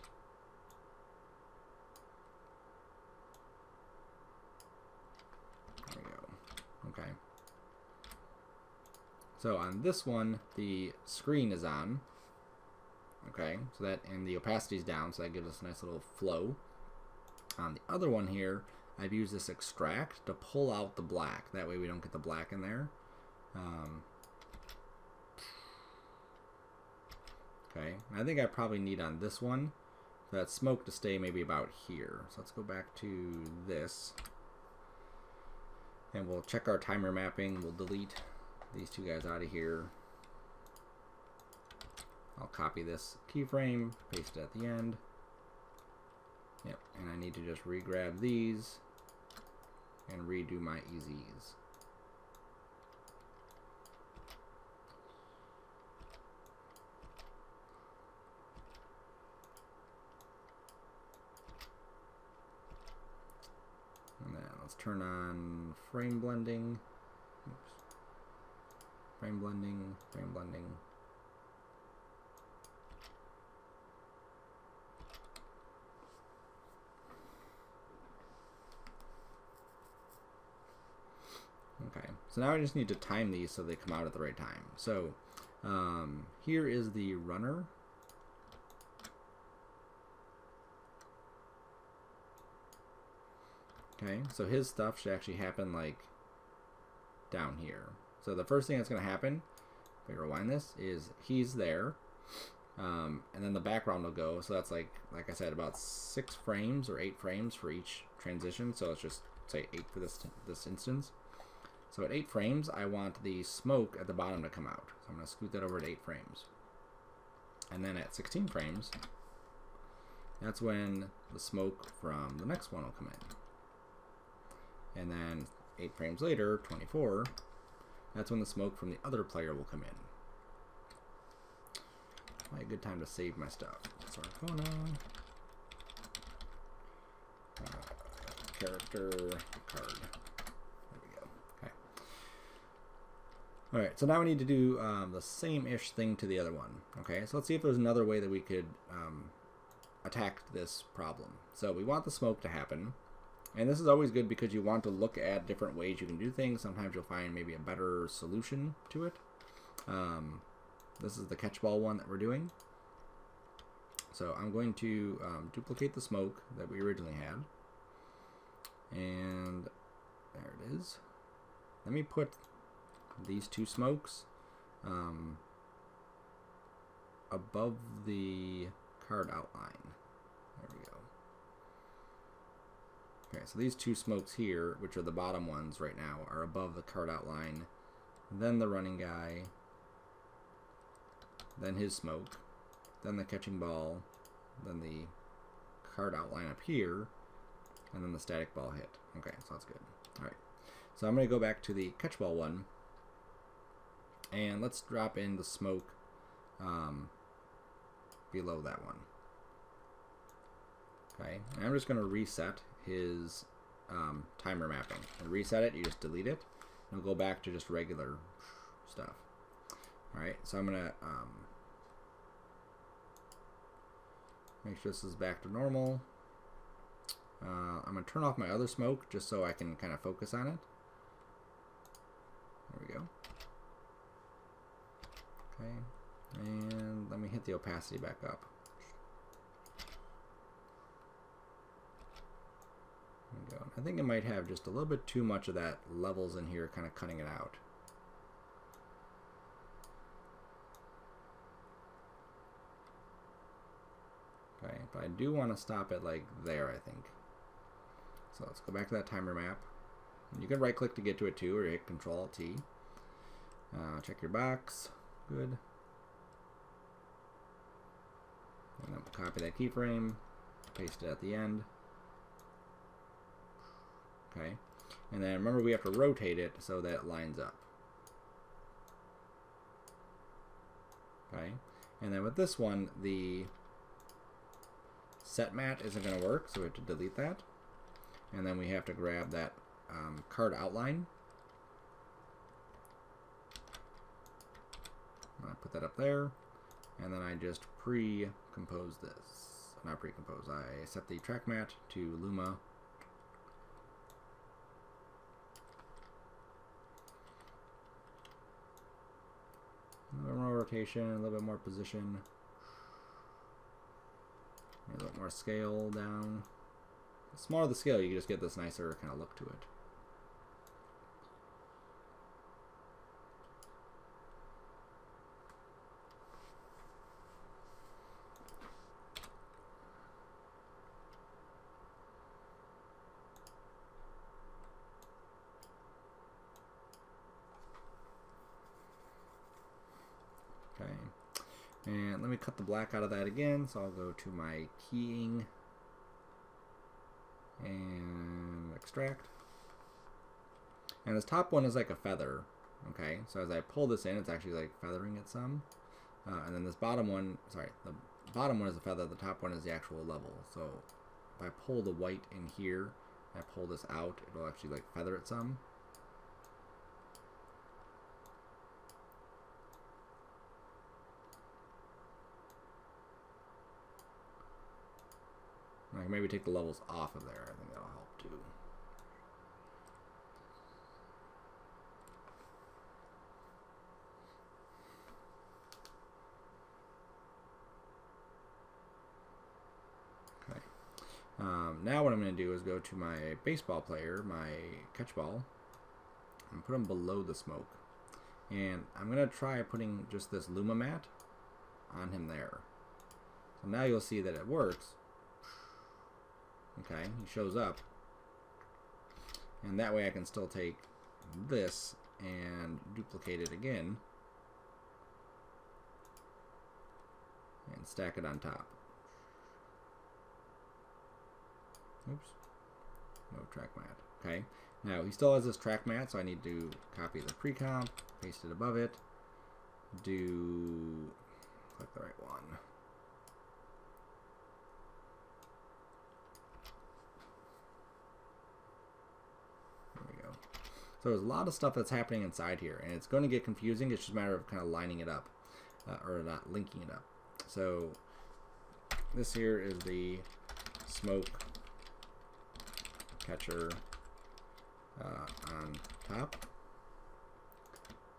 There we go. Okay. So on this one, the screen is on. Okay, so that, and the opacity is down, so that gives us a nice little flow. On the other one here, I've used this extract to pull out the black. That way we don't get the black in there. Okay, I think I probably need on this one for that smoke to stay maybe about here. So let's go back to this. And we'll check our timer mapping. We'll delete these two guys out of here. I'll copy this keyframe, paste it at the end. Yep, and I need to just re-grab these and redo my EZs. And then let's turn on frame blending. Oops. Frame blending, frame blending. Okay, so now I just need to time these so they come out at the right time. So here is the runner. Okay, so his stuff should actually happen like down here. So the first thing that's going to happen, if I rewind this, is he's there. And then the background will go. So that's like I said, about 6 frames or 8 frames for each transition. So let's just say 8 for this instance. So at 8 frames, I want the smoke at the bottom to come out. So I'm going to scoot that over to 8 frames. And then at 16 frames, that's when the smoke from the next one will come in. And then 8 frames later, 24, that's when the smoke from the other player will come in. Probably a good time to save my stuff. So character card. Alright, so now we need to do the same-ish thing to the other one. Okay, so let's see if there's another way that we could attack this problem. So we want the smoke to happen. And this is always good because you want to look at different ways you can do things. Sometimes you'll find maybe a better solution to it. This is the catchball one that we're doing. So I'm going to duplicate the smoke that we originally had. And there it is. Let me put these 2 smokes above the card outline. There we go. Okay, so these 2 smokes here, which are the bottom ones right now, are above the card outline. Then the running guy, then his smoke, then the catching ball, then the card outline up here, and then the static ball hit. Okay, so that's good. Alright, so I'm going to go back to the catchball one. And let's drop in the smoke below that one. Okay, and I'm just going to reset his timer mapping. And reset it, you just delete it, and we'll go back to just regular stuff. Alright, so I'm going to make sure this is back to normal. I'm going to turn off my other smoke just so I can kind of focus on it. There we go. Okay, and let me hit the opacity back up. There we go. I think it might have just a little bit too much of that levels in here, kind of cutting it out. Okay, but I do want to stop it like there, I think. So let's go back to that timer map. You can right click to get to it too, or hit Control-T. Check your box. Good. And then copy that keyframe, paste it at the end. Okay. And then remember we have to rotate it so that it lines up. Okay. And then with this one, the set mat isn't going to work, so we have to delete that. And then we have to grab that card outline. I put that up there, and then I just pre-compose this. Not pre-compose, I set the track mat to Luma. A little more rotation, a little bit more position. A little bit more scale down. The smaller the scale, you just get this nicer kind of look to it. Okay, and let me cut the black out of that again, so I'll go to my keying and extract. And this top one is like a feather, okay? So as I pull this in, it's actually like feathering it some. And then this bottom one, sorry, the bottom one is a feather, the top one is the actual level. So if I pull the white in here, I pull this out, it'll actually like feather it some. I can maybe take the levels off of there. I think that'll help too. Okay. Now what I'm going to do is go to my baseball player, my catch ball, and put him below the smoke. And I'm going to try putting just this Luma mat on him there. So now you'll see that it works. Okay, he shows up, and that way I can still take this and duplicate it again and stack it on top. Oops, no track mat. Okay, now he still has this track mat, so I need to copy the pre-comp, paste it above it, click the right one. So there's a lot of stuff that's happening inside here, and it's going to get confusing. It's just a matter of kind of lining it up, or not linking it up. So this here is the smoke catcher on top.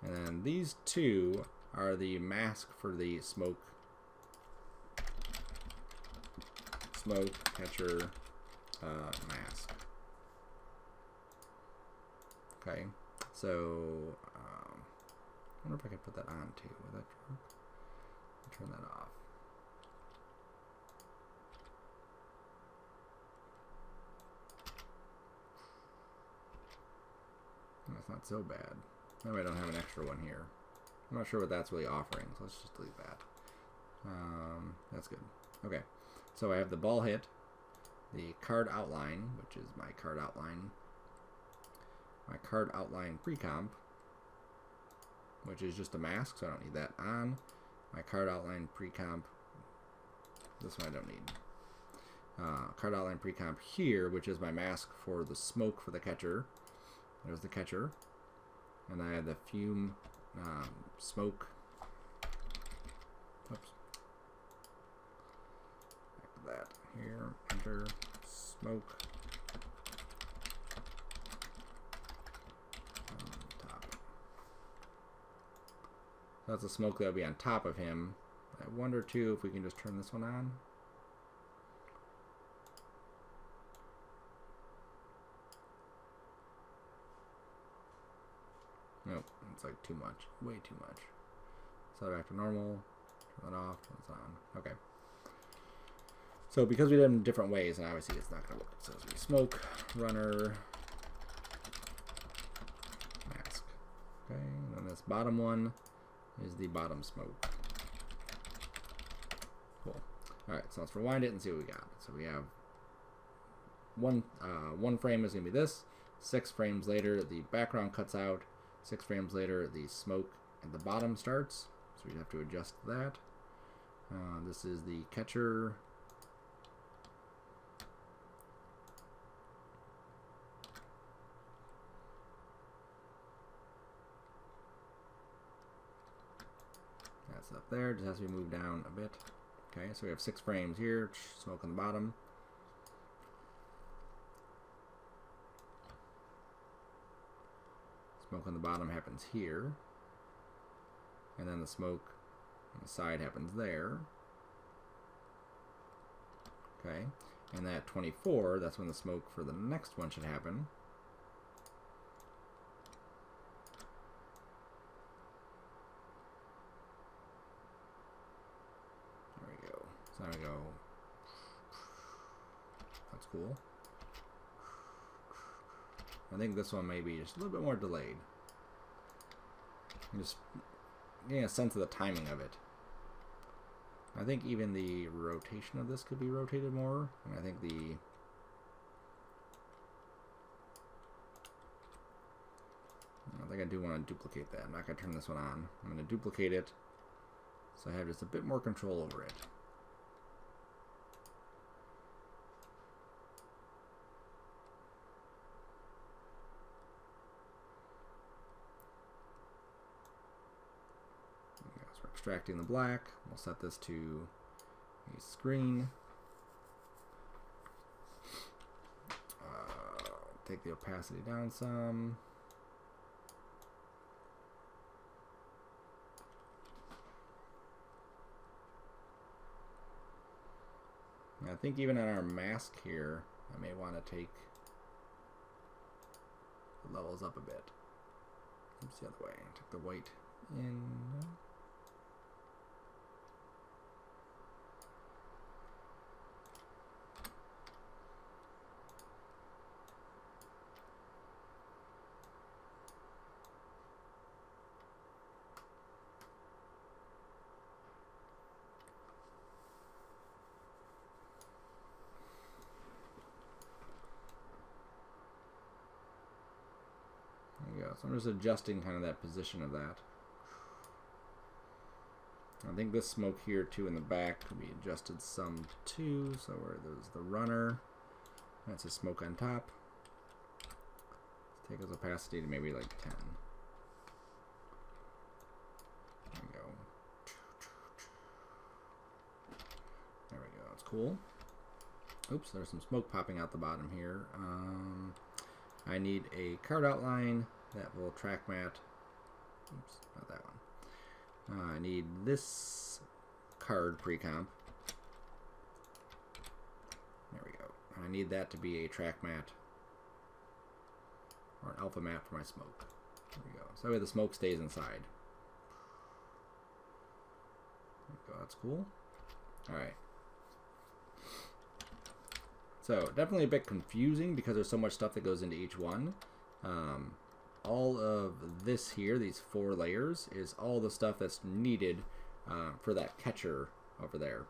And then these two are the mask for the smoke catcher mask. Okay, so I wonder if I could put that on too. Would that work? Turn that off. That's not so bad. Now I don't have an extra one here. I'm not sure what that's really offering, so let's just delete that. That's good. Okay, so I have the ball hit, the card outline, which is my card outline. My card outline pre-comp, which is just a mask, so I don't need that on. My card outline pre-comp, this one I don't need. Card outline pre-comp here, which is my mask for the smoke for the catcher. There's the catcher. And I have the fume smoke. Oops. Back to that. Here, enter smoke. That's the smoke that will be on top of him. I wonder too if we can just turn this one on. Nope, it's like too much, way too much. Set it back to normal, turn that off, turn this on. Okay. So because we did them different ways, and obviously it's not going to work. So it's smoke runner Okay, and then this bottom one is the bottom smoke. Cool. Alright, so let's rewind it and see what we got. So we have one frame is going to be this. 6 frames later, the background cuts out. 6 frames later, the smoke at the bottom starts. So we have to adjust that. This is the catcher. That's up there. Just has to be moved down a bit. Okay, so we have 6 frames here. Smoke on the bottom. Smoke on the bottom happens here. And then the smoke on the side happens there. Okay, and at 24, that's when the smoke for the next one should happen. There we go. So now we go. That's cool. I think this one may be just a little bit more delayed. Just getting a sense of the timing of it. I think even the rotation of this could be rotated more. And I think I do want to duplicate that. I'm not going to turn this one on. I'm going to duplicate it so I have just a bit more control over it. Extracting the black. We'll set this to a screen. Take the opacity down some. And I think even on our mask here, I may want to take the levels up a bit. Oops, the other way. Take the white in. So I'm just adjusting kind of that position of that. I think this smoke here too in the back could be adjusted some too. So where there's the runner, that's a smoke on top. Let's take its opacity to maybe like 10. There we go. There we go. That's cool. Oops, there's some smoke popping out the bottom here. I need a card outline that will track matte. Oops, not that one. I need this card pre-comp. There we go. I need that to be a track matte or an alpha matte for my smoke. There we go. So that way the smoke stays inside. There we go. That's cool. All right. So definitely a bit confusing because there's so much stuff that goes into each one. All of this here, these 4 layers, is all the stuff that's needed for that catcher over there.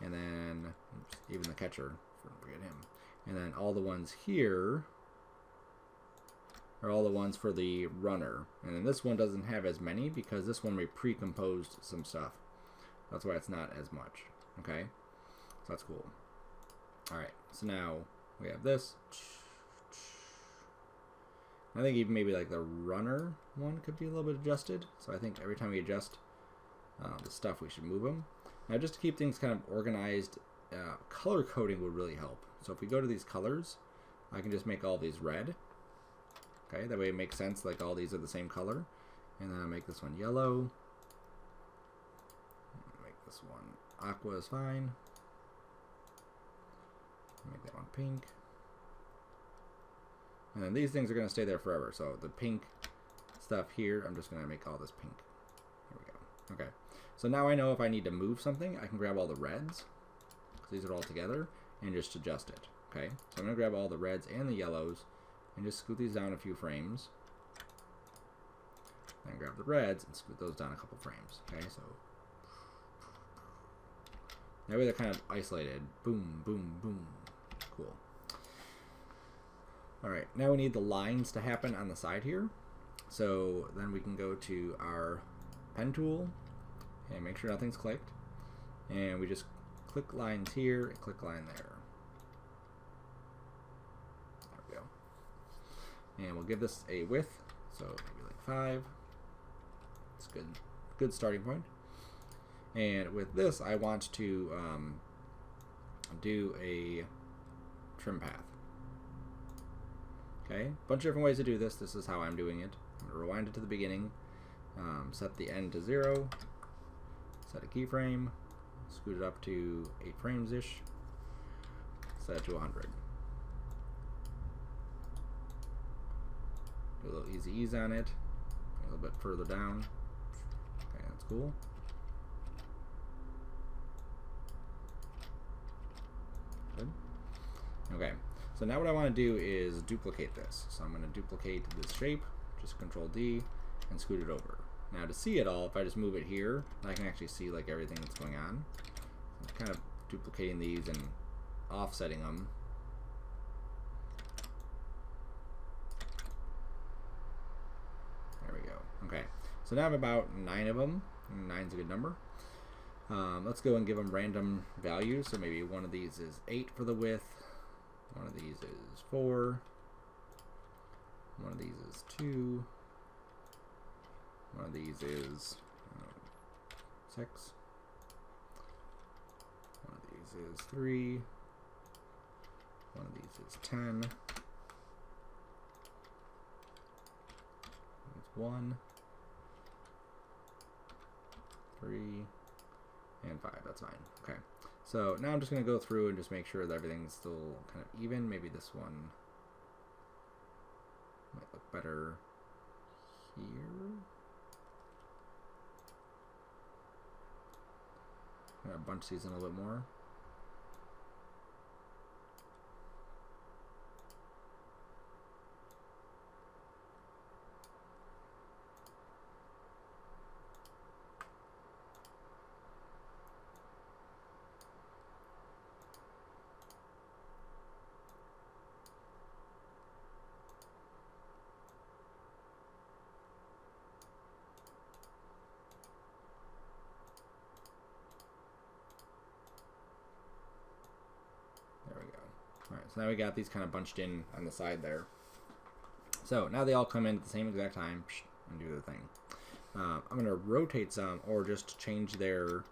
And then, oops, even the catcher, forget him. And then all the ones here are all the ones for the runner. And then this one doesn't have as many because this one we pre-composed some stuff. That's why it's not as much. Okay, so that's cool. All right, so now we have this. I think even maybe like the runner one could be a little bit adjusted. So I think every time we adjust the stuff, we should move them. Now just to keep things kind of organized, color coding would really help. So if we go to these colors, I can just make all these red. Okay, that way it makes sense, like all these are the same color. And then I'll make this one yellow. Make this one aqua is fine. Make that one pink. And then these things are going to stay there forever. So the pink stuff here, I'm just going to make all this pink. There we go. Okay. So now I know if I need to move something, I can grab all the reds, because these are all together, and just adjust it. Okay. So I'm going to grab all the reds and the yellows, and just scoot these down a few frames. Then grab the reds and scoot those down a couple frames. Okay, so that way they're kind of isolated. Boom, boom, boom. Cool. Alright, now we need the lines to happen on the side here. So then we can go to our pen tool and make sure nothing's clicked. And we just click lines here and click line there. There we go. And we'll give this a width, so maybe like 5. It's good. Good starting point. And with this, I want to do a trim path. Okay, a bunch of different ways to do this. This is how I'm doing it. I'm going to rewind it to the beginning, set the end to 0, set a keyframe, scoot it up to 8 frames-ish, set it to 100. Do a little easy ease on it, a little bit further down. Okay, that's cool. Good. Okay. So now what I want to do is duplicate this. So I'm going to duplicate this shape, just Control D, and scoot it over. Now to see it all, if I just move it here, I can actually see like everything that's going on. So I'm kind of duplicating these and offsetting them. There we go. Okay. So now I have about 9 of them. 9's a good number. Let's go and give them random values. So maybe one of these is 8 for the width. One of these is 4. One of these is 2. One of these is 6. One of these is 3. One of these is 10. It's 1, 3, and 5. That's fine. Okay. So now I'm just going to go through and just make sure that everything's still kind of even. Maybe this one might look better here. I'm going to bunch these in a little bit more. Alright, so now we got these kind of bunched in on the side there. So now they all come in at the same exact time and do the thing. I'm going to rotate some or just change their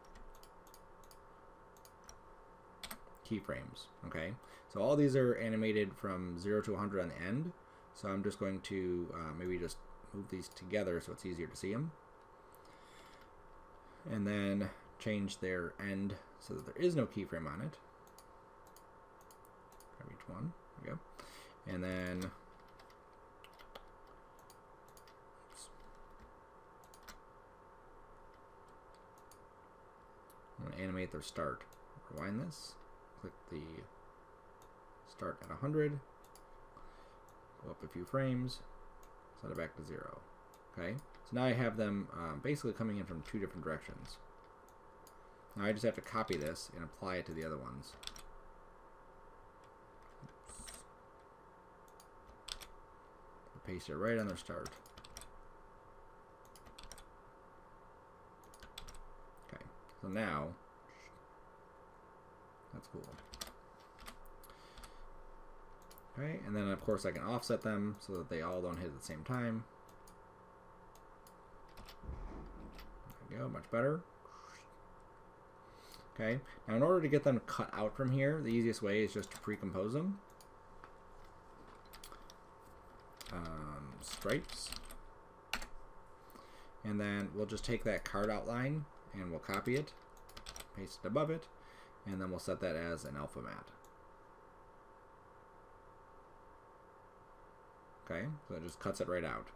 keyframes. Okay, so all these are animated from 0 to 100 on the end. So I'm just going to maybe just move these together so it's easier to see them. And then change their end so that there is no keyframe on it. Each one. There we go. And then I'm going to animate their start. Rewind this. Click the start at 100. Go up a few frames. Set it back to 0. Okay. So now I have them basically coming in from 2 different directions. Now I just have to copy this and apply it to the other ones. Paste it right on their start. Okay, so now that's cool. Okay, and then of course I can offset them so that they all don't hit at the same time. There we go, much better. Okay, now in order to get them cut out from here, the easiest way is just to pre-compose them. Stripes, and then we'll just take that card outline and we'll copy it, paste it above it, and then we'll set that as an alpha matte. Okay, so it just cuts it right out.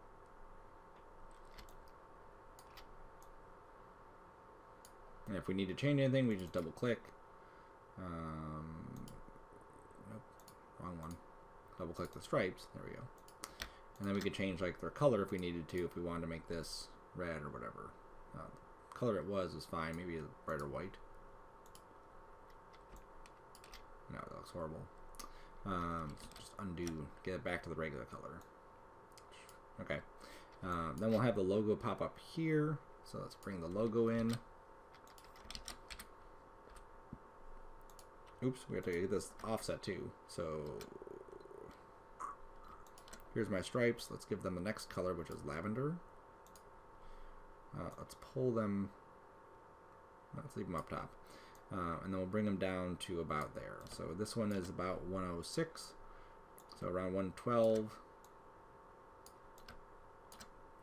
And if we need to change anything, we just double click. Nope, wrong one. Double click the stripes. There we go. And then we could change like their color if we needed to, if we wanted to make this red or whatever. Color it was fine, maybe a brighter white. No, that looks horrible. Just undo, get it back to the regular color. Okay. Then we'll have the logo pop up here. So let's bring the logo in. Oops, we have to get this offset too. So here's my stripes. Let's give them the next color, which is lavender. Let's pull them. Let's leave them up top. And then we'll bring them down to about there. So this one is about 106. So around 112.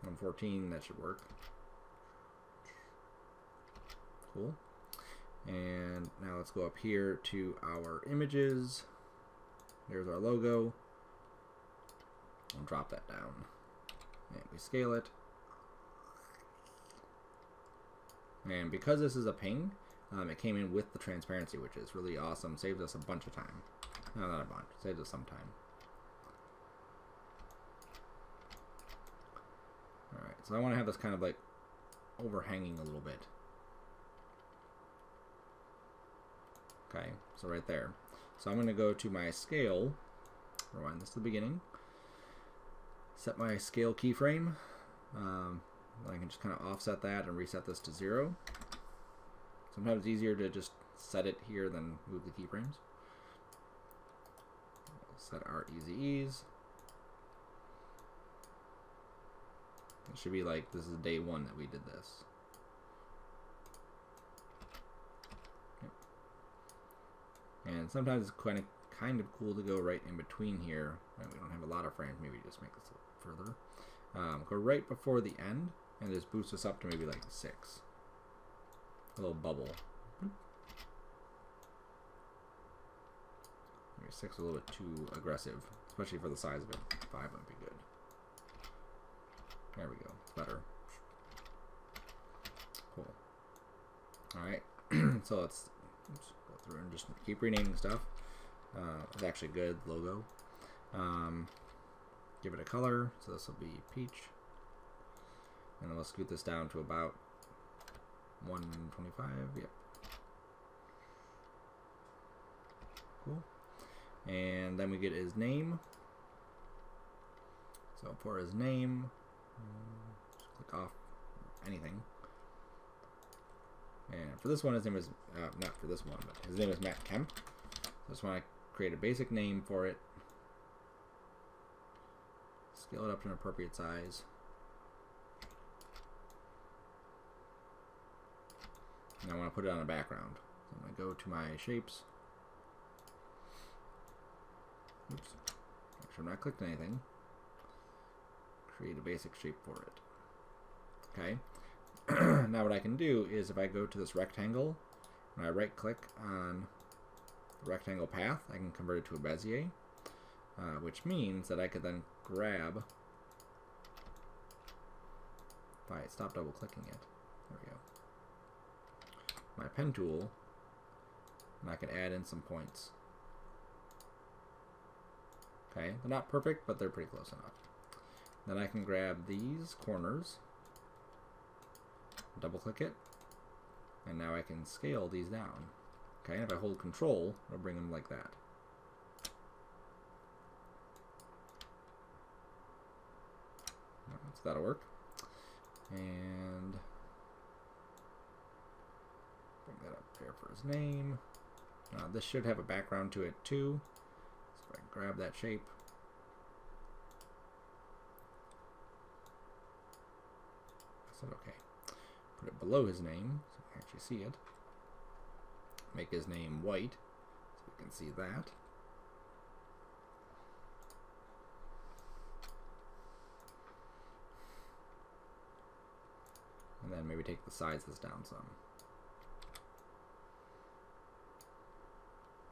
114, that should work. Cool. And now let's go up here to our images. There's our logo. I'll drop that down. And we scale it. And because this is a ping, it came in with the transparency, which is really awesome. Saves us a bunch of time. No, not a bunch. Saves us some time. Alright, so I want to have this kind of like overhanging a little bit. Okay, so right there. So I'm going to go to my scale. Rewind this to the beginning. Set my scale keyframe. I can just kind of offset that and reset this to 0. Sometimes it's easier to just set it here than move the keyframes. We'll set our easy ease. It should be like this is day 1 that we did this. Yep. And sometimes it's kind of cool to go right in between here. We don't have a lot of frames. Maybe just make this a little further. Go right before the end and just boost us up to maybe like 6. A little bubble. Maybe 6 is a little bit too aggressive, especially for the size of it. 5 would be good. There we go. It's better. Cool. Alright. So let's go through and just keep renaming stuff. It's actually good. Logo. Give it a color. So this will be peach. And then we'll scoot this down to about 125. Yep. Cool. And then we get his name. So for his name, just click off anything. And for this one, his name is, not for this one, but his name is Matt Kemp. So I just want to create a basic name for it. Scale it up to an appropriate size. And I want to put it on a background. So I'm going to go to my shapes. Oops. Make sure I'm not clicked anything. Create a basic shape for it. Okay. Now what I can do is if I go to this rectangle and I right click on the rectangle path, I can convert it to a Bezier, which means that I could then grab, if I stop double clicking it, there we go, my pen tool, and I can add in some points. Okay, they're not perfect, but they're pretty close enough. Then I can grab these corners, double click it, and now I can scale these down. Okay, and if I hold Control, it'll bring them like that. So that'll work. And bring that up there for his name. This should have a background to it too. So if I grab that shape, I said okay. Put it below his name so we can actually see it. Make his name white so we can see that. And then maybe take the sizes down some.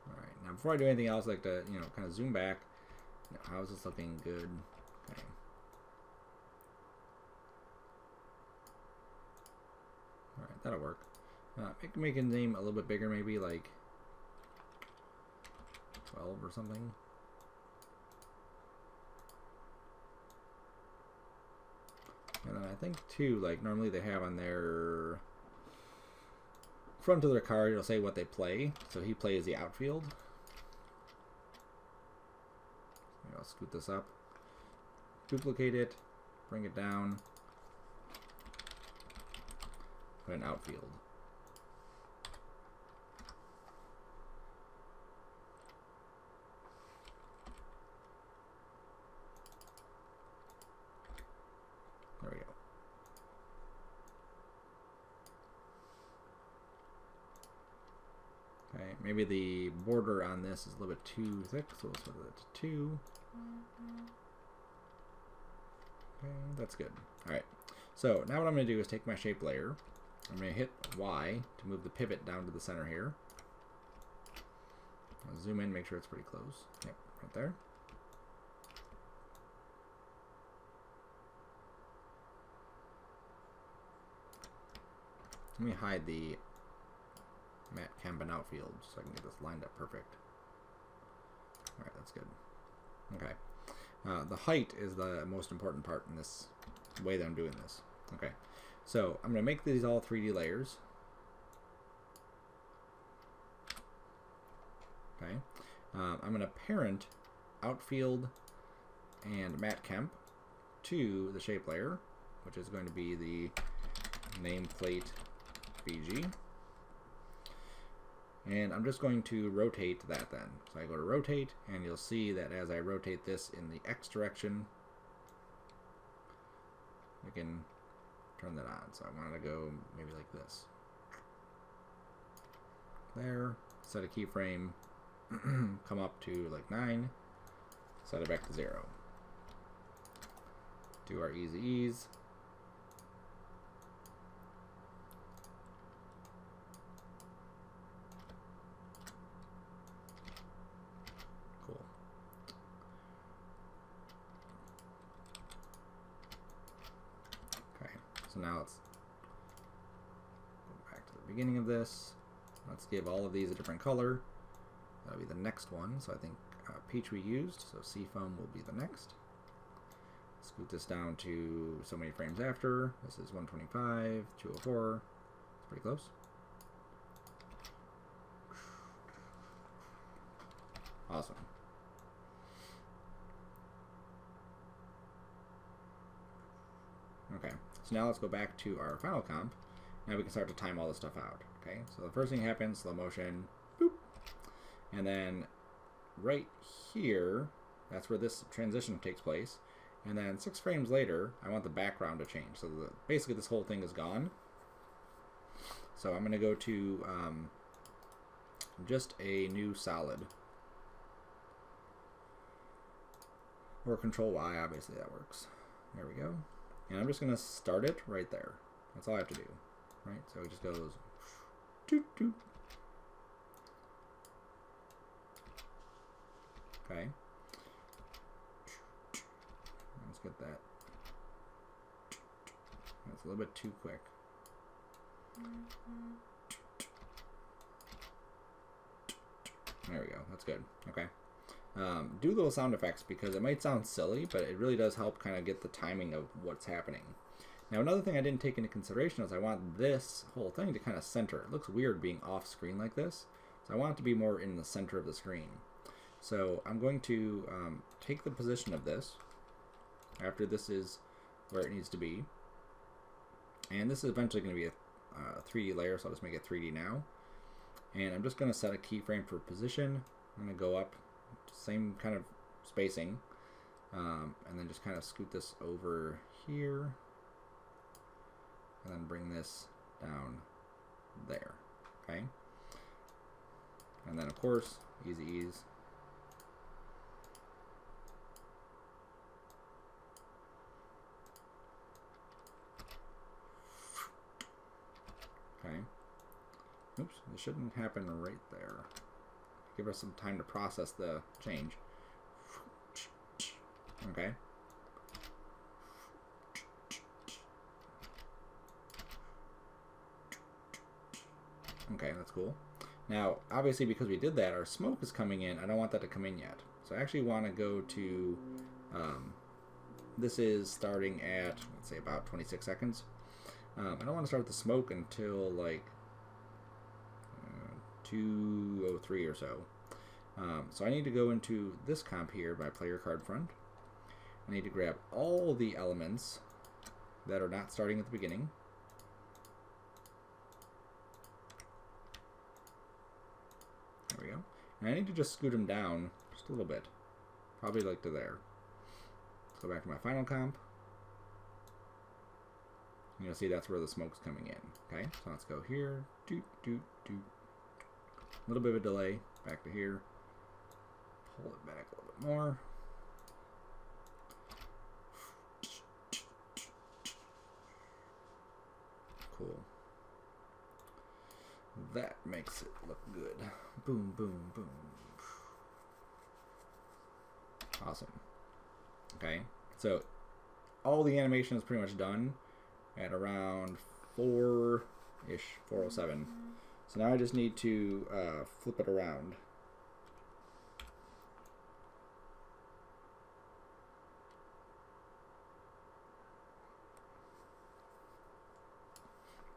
Alright, now before I do anything else, I like to, kind of zoom back. How is this looking? Good. Okay. Alright, that'll work. Make his name a little bit bigger, maybe like 12 or something. And then I think too, like normally they have on their front of their card, it'll say what they play. So he plays the outfield. I'll scoot this up, duplicate it, bring it down, put an outfield. There we go. Okay, maybe the border on this is a little bit too thick, so we'll set it to 2. Okay, that's good. Alright, so now what I'm going to do is take my shape layer. I'm going to hit Y to move the pivot down to the center here. I'll zoom in, make sure it's pretty close. Yep, right there. Let me hide the matte Kanban outfield so I can get this lined up perfect. Alright, that's good. Okay. The height is the most important part in this way that I'm doing this. Okay. So I'm going to make these all 3D layers. Okay. I'm going to parent outfield and matte Kemp to the shape layer, which is going to be the nameplate BG. And I'm just going to rotate that then. So I go to rotate, and you'll see that as I rotate this in the X direction, we can turn that on. So I want to go maybe like this. There, set a keyframe, come up to like 9, set it back to 0. Do our easy ease. So now let's go back to the beginning of this. Let's give all of these a different color. That'll be the next one. So I think peach we used, so seafoam will be the next. Scoot this down to so many frames after. This is 125, 204. It's pretty close. Awesome. Okay. So now let's go back to our final comp. Now we can start to time all this stuff out. Okay, so the first thing happens, slow motion, boop. And then right here, that's where this transition takes place. And then 6 frames later, I want the background to change. So basically this whole thing is gone. So I'm going to go to just a new solid. Or Control Y, obviously that works. There we go. And I'm just going to start it right there. That's all I have to do. Right? So it just goes doot, doot. Okay. Let's get that. That's a little bit too quick. There we go. That's good. Okay. Do little sound effects because it might sound silly, but it really does help kind of get the timing of what's happening. Now, another thing I didn't take into consideration is I want this whole thing to kind of center. It looks weird being off screen like this, so I want it to be more in the center of the screen. So I'm going to take the position of this after this is where it needs to be. And this is eventually going to be a 3D layer, so I'll just make it 3D now. And I'm just going to set a keyframe for position. I'm going to go up, same kind of spacing, and then just kind of scoot this over here, and then bring this down there, okay? And then, of course, easy ease. Okay. Oops, this shouldn't happen right there. Give us some time to process the change. Okay. Okay, that's cool. Now, obviously, because we did that, our smoke is coming in. I don't want that to come in yet. So I actually want to go to This is starting at, let's say, about 26 seconds. I don't want to start the smoke until like 2:03 or so. So I need to go into this comp here by player card front. I need to grab all the elements that are not starting at the beginning. There we go. And I need to just scoot them down just a little bit. Probably like to there. Let's go back to my final comp. And you'll see that's where the smoke's coming in. Okay, so let's go here. Doot, doot, doot. A little bit of a delay. Back to here. Pull it back a little bit more. Cool. That makes it look good. Boom, boom, boom. Awesome. Okay, so all the animation is pretty much done at around 4-ish, 4:07. So now I just need to flip it around.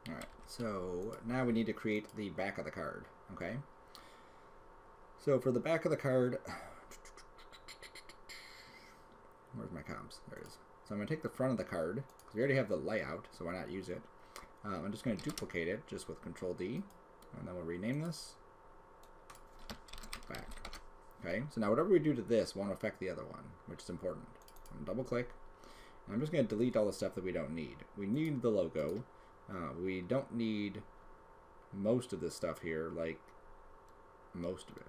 Alright, so now we need to create the back of the card, okay? So for the back of the card, where's my comps? There it is. So I'm going to take the front of the card, because we already have the layout, so why not use it? I'm just going to duplicate it, just with Control-D, and then we'll rename this back. Okay, so now whatever we do to this won't affect the other one, which is important. I'm going to double-click, and I'm just going to delete all the stuff that we don't need. We need the logo. We don't need most of this stuff here, like most of it.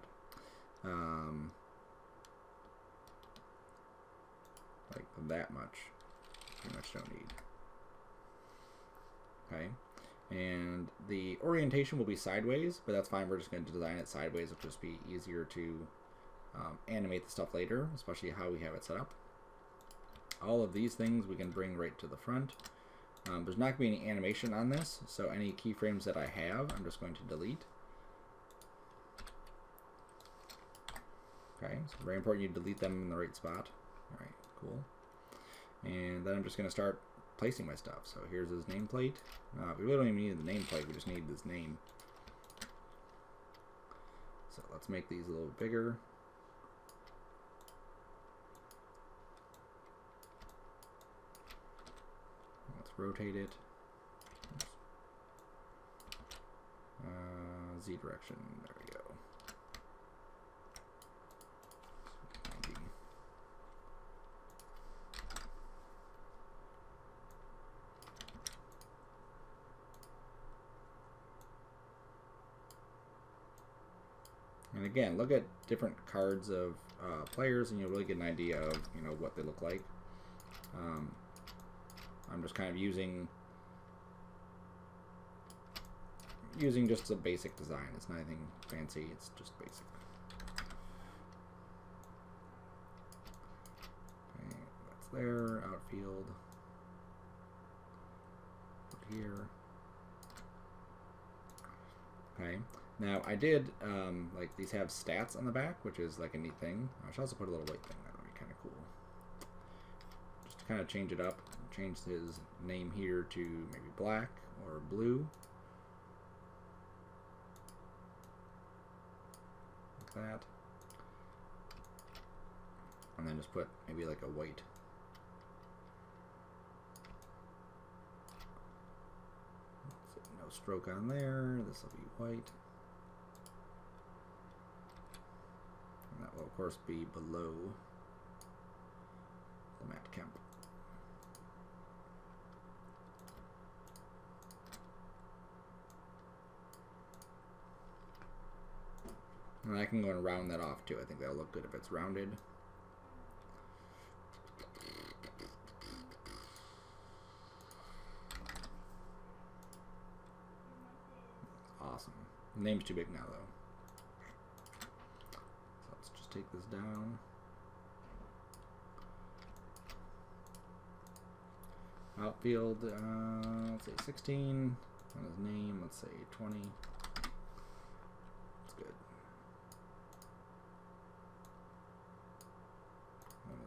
Like that much. Pretty much don't need. Okay. And the orientation will be sideways, but that's fine. We're just going to design it sideways. It'll just be easier to animate the stuff later, especially how we have it set up. All of these things we can bring right to the front. There's not going to be any animation on this, so any keyframes that I have, I'm just going to delete. Okay, so very important you delete them in the right spot. Alright, cool. And then I'm just going to start placing my stuff. So here's his nameplate. We really don't even need the nameplate, we just need this name. So let's make these a little bit bigger. Rotate it. Z direction. There we go. Maybe. And again, look at different cards of players, and you'll really get an idea of what they look like. I'm just kind of using just a basic design. It's not anything fancy, it's just basic. Okay, that's there, outfield. Put here. Okay, now I did, like these have stats on the back, which is like a neat thing. I should also put a little white thing, that would be kind of cool. Just to kind of change it up. Change his name here to maybe black or blue. Like that. And then just put maybe like a white. No stroke on there. This will be white. And that will of course be below the matte Kemp. And I can go and round that off too. I think that'll look good if it's rounded. Awesome. The name's too big now though. So let's just take this down. Outfield, let's say 16. On his name, let's say 20. That's good.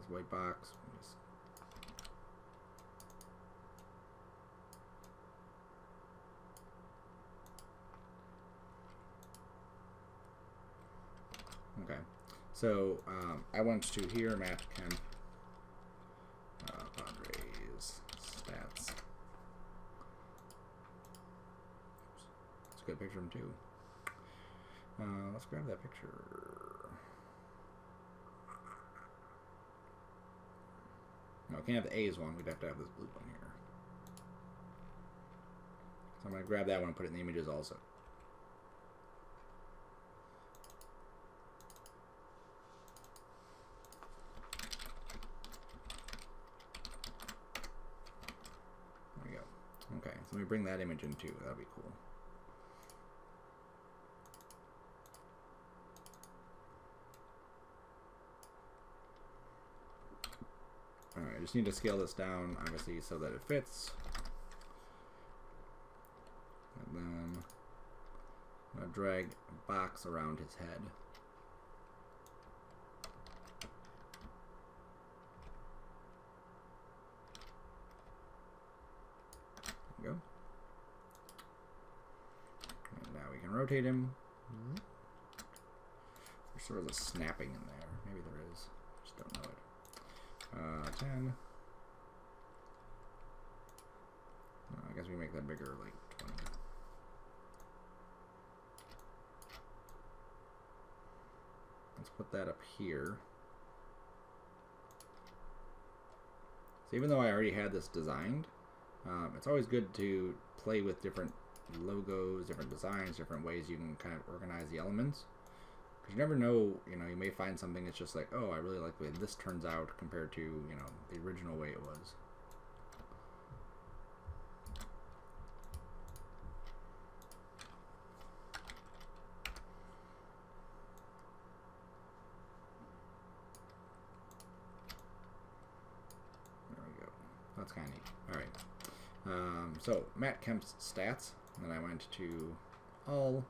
White box, just So I went to here, Matt Kemp, Padres stats. It's a good picture of him too. Let's grab that picture. No, we can't have the A's one. We'd have to have this blue one here. So I'm going to grab that one and put it in the images also. There we go. Okay, so let me bring that image in too. That'll be cool. Alright, I just need to scale this down, obviously, so that it fits. And then I'm going to drag a box around his head. There we go. And now we can rotate him. There's sort of a snapping in there. Maybe there is. Just don't know it. 10. I guess we make that bigger, like 20. Let's put that up here. So even though I already had this designed, it's always good to play with different logos, different designs, different ways you can kind of organize the elements. You never know, you may find something that's just like, oh, I really like the way this turns out compared to, the original way it was. There we go. That's kind of neat. All right. So Matt Kemp's stats, and then I went to all.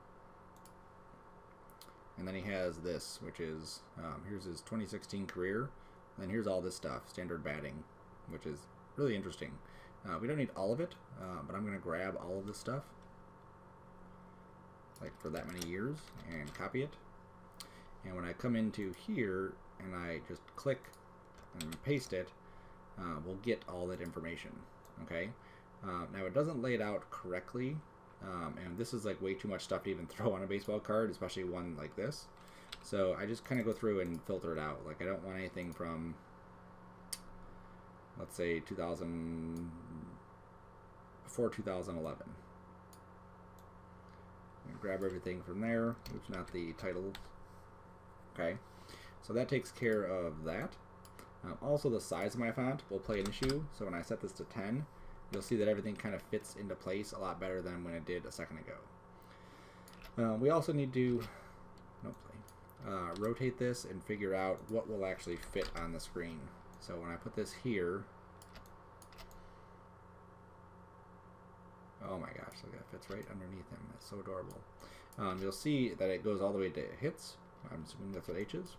And then he has this, which is, here's his 2016 career. And then here's all this stuff, standard batting, which is really interesting. We don't need all of it, but I'm going to grab all of this stuff, like for that many years, and copy it. And when I come into here, and I just click and paste it, we'll get all that information, okay? Now it doesn't lay it out correctly. And this is like way too much stuff to even throw on a baseball card, especially one like this. So I just kind of go through and filter it out. Like I don't want anything from, let's say, before 2011. And grab everything from there. Oops, not the titles. Okay, so that takes care of that. Also, the size of my font will play an issue. So when I set this to 10, you'll see that everything kind of fits into place a lot better than when it did a second ago. We also need to rotate this and figure out what will actually fit on the screen. So when I put this here, oh my gosh, look, that fits right underneath him. That's so adorable. You'll see that it goes all the way to hits. I'm assuming that's what H is.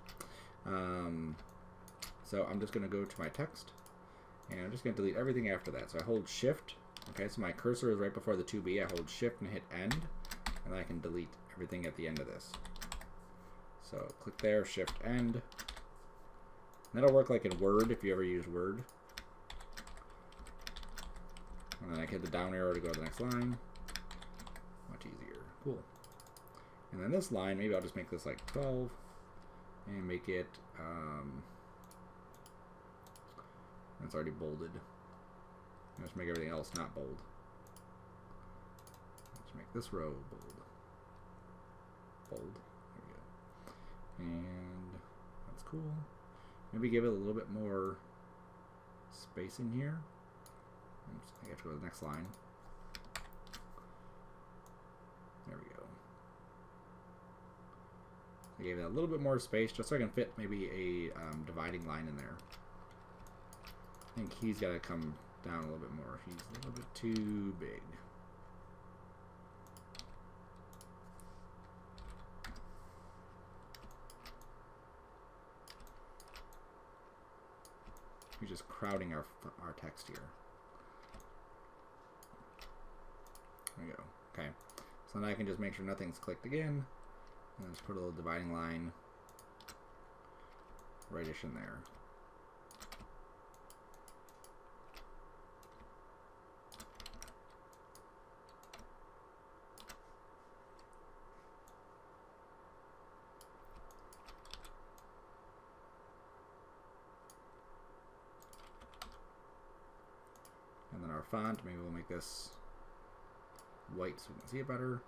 So I'm just going to go to my text, and I'm just going to delete everything after that. So I hold Shift. Okay, so my cursor is right before the 2B. I hold Shift and hit End, and then I can delete everything at the end of this. So click there, Shift, End. And that'll work like in Word if you ever use Word. And then I hit the down arrow to go to the next line. Much easier. Cool. And then this line, maybe I'll just make this like 12 and make it, it's already bolded. Let's make everything else not bold. Let's make this row bold. Bold. There we go. And that's cool. Maybe give it a little bit more space in here. Oops, I have to go to the next line. There we go. I gave it a little bit more space just so I can fit maybe a dividing line in there. I think he's got to come down a little bit more. He's a little bit too big. He's just crowding our text here. There we go. Okay. So now I can just make sure nothing's clicked again. And just put a little dividing line rightish in there. And then our font, maybe we'll make this white so we can see it better.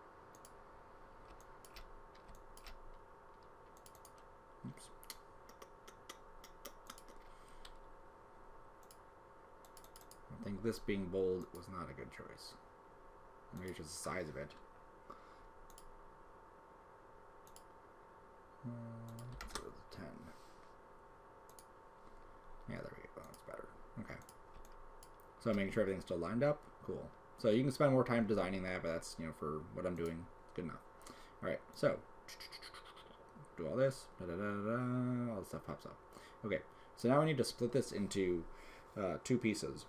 Oops. I think this being bold was not a good choice. Maybe it's just the size of it. So it's 10. Yeah, there we go. That's better. Okay. So making sure everything's still lined up. Cool. So you can spend more time designing that, but that's, you know, for what I'm doing, good enough. All right. So do all this. All this stuff pops up. Okay. So now we need to split this into 2 pieces.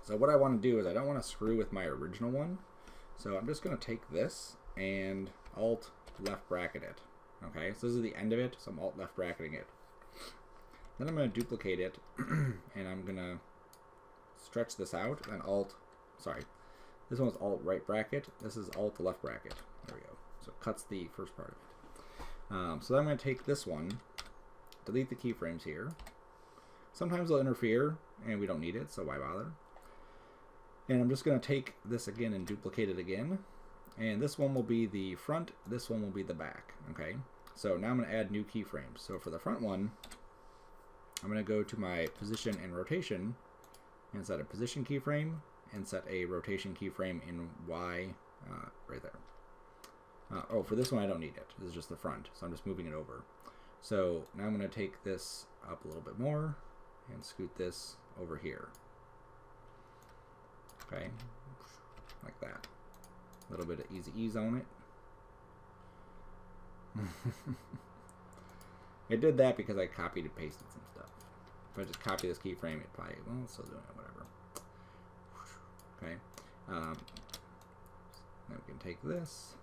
So what I want to do is I don't want to screw with my original one. So I'm just going to take this and Alt left bracket it. Okay. So this is the end of it. So I'm Alt left bracketing it. Then I'm going to duplicate it and I'm going to stretch this out and this one's Alt right bracket, this is Alt left bracket. There we go. So it cuts the first part of it. So then I'm going to take this one, delete the keyframes here. Sometimes they'll interfere and we don't need it, so why bother? And I'm just going to take this again and duplicate it again. And this one will be the front, this one will be the back. Okay, so now I'm going to add new keyframes. So for the front one, I'm going to go to my position and rotation and set a position keyframe and set a rotation keyframe in Y right there. Oh, for this one I don't need it. This is just the front, so I'm just moving it over. So now I'm going to take this up a little bit more and scoot this over here. Okay, like that. A little bit of easy ease on it. It did that because I copied and pasted some stuff. If I just copy this keyframe, it probably, well, it's still doing it, whatever. Okay. Then we can take this.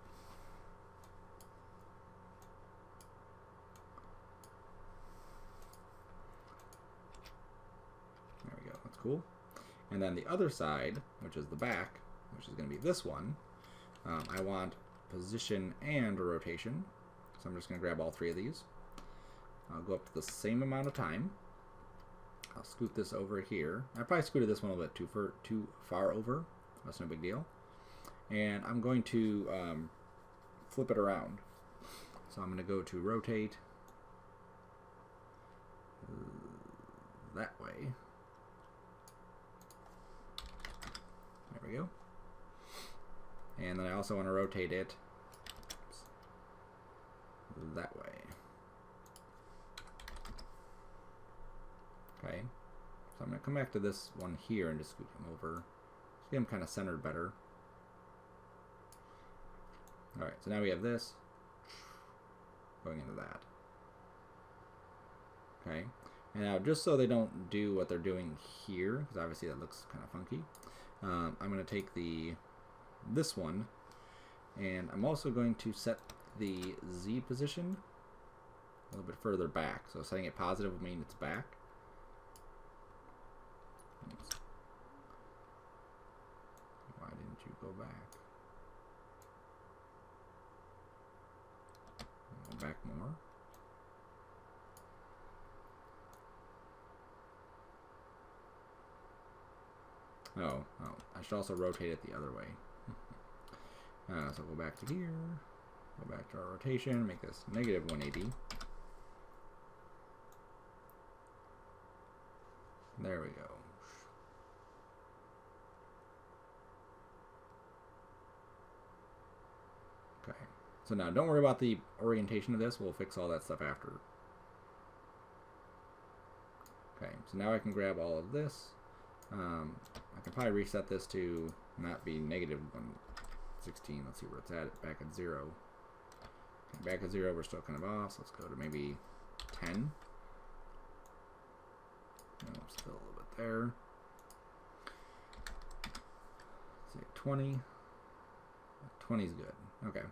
There we go. That's cool. And then the other side, which is the back, which is going to be this one, I want position and rotation. So I'm just going to grab all 3 of these. I'll go up to the same amount of time. I'll scoot this over here. I probably scooted this one a little bit too far over. That's no big deal. And I'm going to flip it around. So I'm going to go to rotate that way. There we go. And then I also want to rotate it that way. Okay, so I'm going to come back to this one here and just scoot him over. Just get him kind of centered better. Alright, so now we have this going into that. Okay, and now just so they don't do what they're doing here, because obviously that looks kind of funky, I'm going to take this one, and I'm also going to set the Z position a little bit further back. So setting it positive would mean it's back. Why didn't you go back? Go back more. Oh, I should also rotate it the other way. So go back to here, go back to our rotation, make this negative 180. There we go. Okay, so now don't worry about the orientation of this, we'll fix all that stuff after. Okay, so now I can grab all of this. I can probably reset this to not be negative 116. Let's see where it's at. Back at 0. Okay, back at 0, we're still kind of off, so let's go to maybe 10. Oh, still a little bit there. Let's say 20. 20 is good. Okay.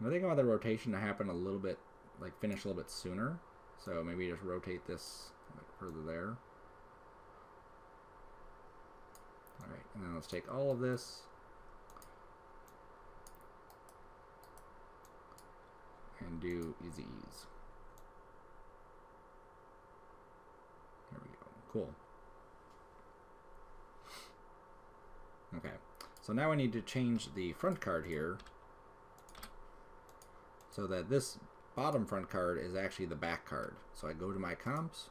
I think I want the rotation to happen a little bit, like finish a little bit sooner. So maybe just rotate this a bit further there. All right, and then let's take all of this and do easy ease. There we go. Cool. Okay, so now I need to change the front card here so that this bottom front card is actually the back card. So I go to my comps,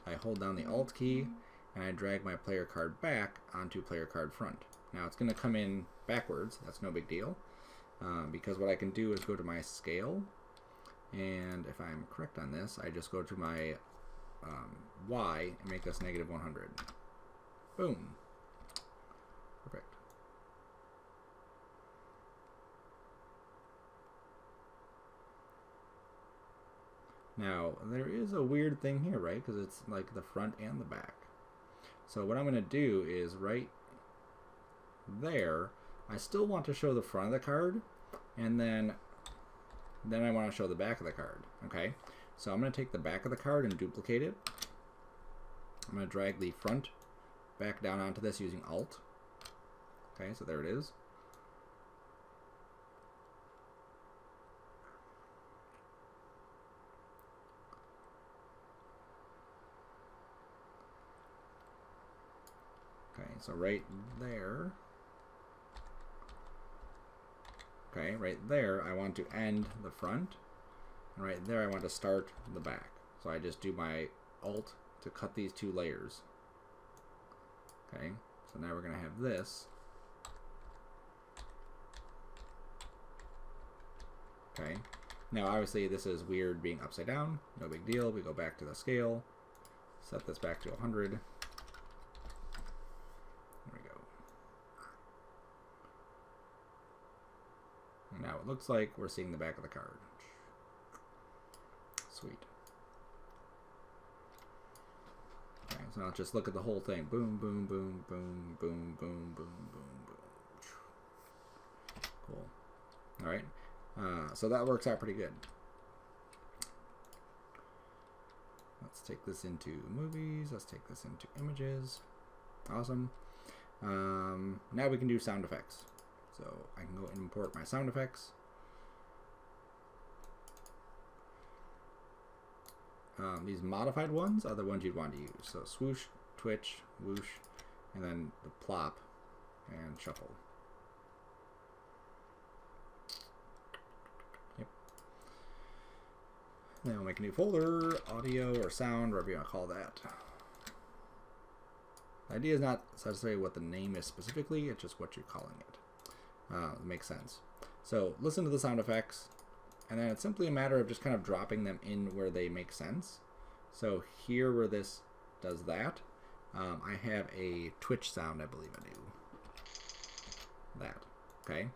I hold down the Alt key, and I drag my player card back onto player card front. Now it's going to come in backwards. That's no big deal, because what I can do is go to my scale, and if I'm correct on this, I just go to my Y and make this negative 100. Boom. Perfect. Now, there is a weird thing here, right? Because it's like the front and the back. So what I'm going to do is right there, I still want to show the front of the card, and then I want to show the back of the card. Okay, so I'm going to take the back of the card and duplicate it. I'm going to drag the front back down onto this using Alt. Okay, so there it is. Okay, so right there. Okay, right there I want to end the front, and right there I want to start the back. So I just do my Alt to cut these two layers. Okay, so now we're going to have this. Okay, now obviously this is weird being upside down. No big deal. We go back to the scale, set this back to 100. There we go. And now it looks like we're seeing the back of the card. Sweet. Okay, so now just look at the whole thing. Boom, boom, boom, boom, boom, boom, boom, boom, boom. Cool. All right. So that works out pretty good. Let's take this into movies. Let's take this into images. Awesome. Now we can do sound effects. So I can go and import my sound effects. These modified ones are the ones you'd want to use. So swoosh, twitch, whoosh, and then the plop and shuffle. Yep. Then we'll make a new folder, audio or sound, whatever you want to call that. The idea is not necessarily what the name is specifically, it's just what you're calling it. It makes sense. So listen to the sound effects, and then it's simply a matter of just kind of dropping them in where they make sense. So here where this does that, I have a twitch sound, I believe I do. That, okay?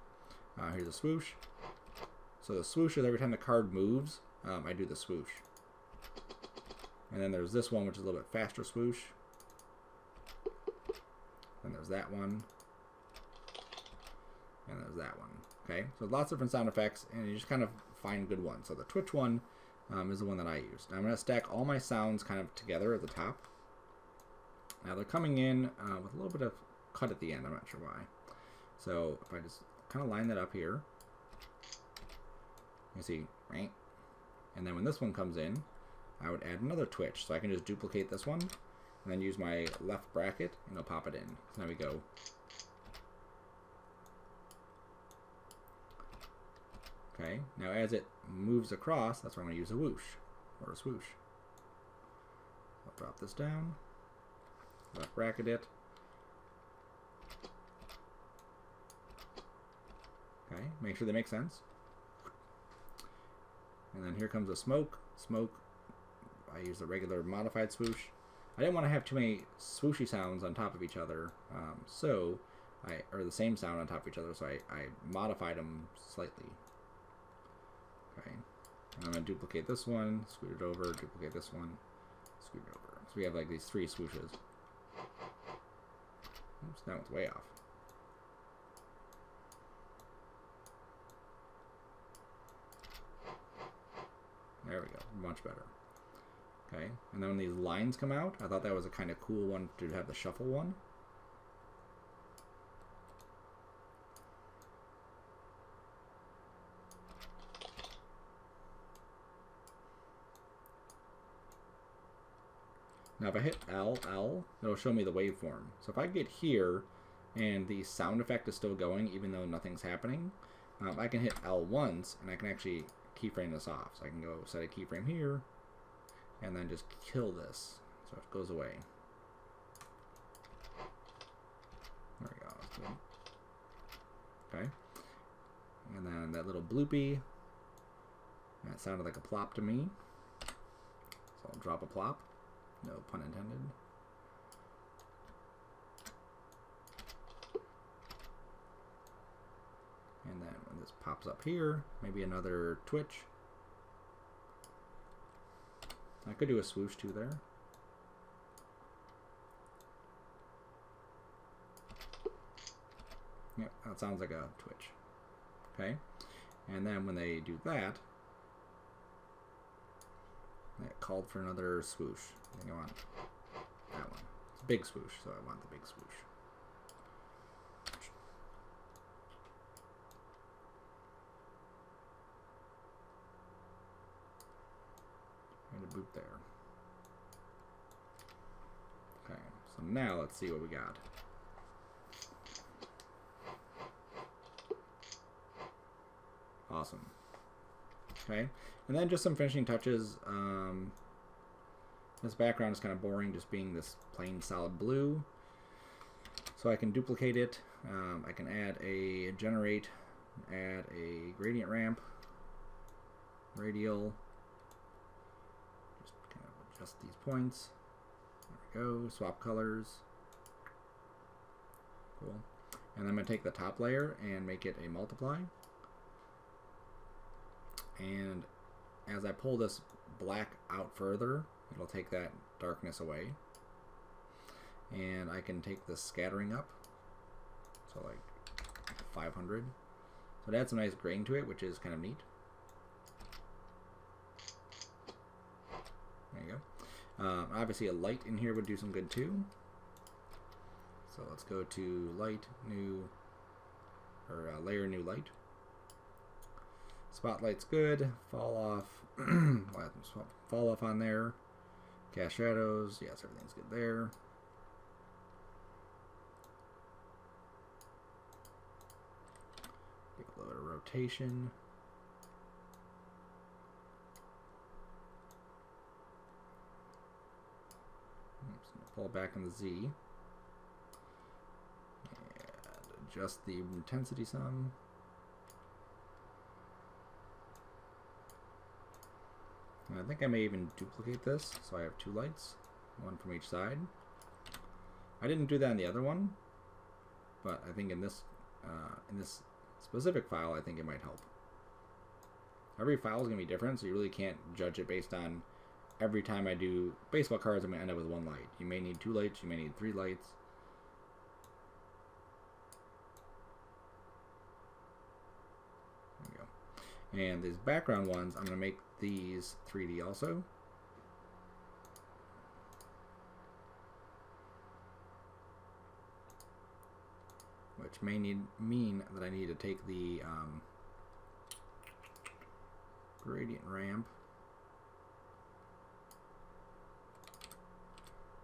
Here's a swoosh. So the swoosh is every time the card moves, I do the swoosh. And then there's this one, which is a little bit faster swoosh. And there's that one. And there's that one. Okay, so lots of different sound effects, and you just kind of find good ones. So the twitch one is the one that I used. I'm going to stack all my sounds kind of together at the top. Now they're coming in with a little bit of cut at the end. I'm not sure why. So if I just kind of line that up here, you see, right? And then when this one comes in, I would add another twitch. So I can just duplicate this one, and then use my left bracket, and it'll pop it in. So there we go. Okay, now as it moves across, that's where I'm going to use a whoosh, or a swoosh. I'll drop this down, left bracket it. Okay, make sure they make sense. And then here comes the smoke. Smoke, I use the regular modified swoosh. I didn't want to have too many swooshy sounds on top of each other, or the same sound on top of each other, so I modified them slightly. Okay, and I'm going to duplicate this one, scoot it over, duplicate this one, scoot it over. So we have like these 3 swooshes. Oops, that one's way off. There we go, much better. Okay, and then when these lines come out, I thought that was a kind of cool one to have the shuffle one. Now if I hit L, it'll show me the waveform. So if I get here and the sound effect is still going even though nothing's happening, I can hit L once and I can actually keyframe this off. So I can go set a keyframe here and then just kill this so it goes away. There we go. That's good. Okay. And then that little bloopy, that sounded like a plop to me. So I'll drop a plop. No pun intended. And then when this pops up here, maybe another twitch. I could do a swoosh too there. Yep, that sounds like a twitch. Okay, and then when they do that, it called for another swoosh. I think I want that one. It's a big swoosh, so I want the big swoosh. And a boot there. Okay, so now let's see what we got. Awesome. Okay, and then just some finishing touches. This background is kind of boring, just being this plain solid blue. So I can duplicate it. I can add a generate, add a gradient ramp, radial. Just kind of adjust these points. There we go. Swap colors. Cool. And I'm going to take the top layer and make it a multiply. And as I pull this black out further, it'll take that darkness away. And I can take the scattering up, so like 500. So it adds some nice grain to it, which is kind of neat. There you go. Obviously a light in here would do some good too. So let's go to light, new, or layer, new light. Spotlight's good. Fall off. Fall off on there. Cast shadows. Yes, everything's good there. Give a little bit of rotation. Pull it back on the Z. And adjust the intensity some. And I think I may even duplicate this, so I have two lights, one from each side. I didn't do that in the other one, but I think in this specific file, I think it might help. Every file is going to be different, so you really can't judge it based on every time I do baseball cards, I'm going to end up with one light. You may need two lights, you may need three lights. There we go. And these background ones, I'm going to make these 3D also. Which may mean that I need to take the gradient ramp.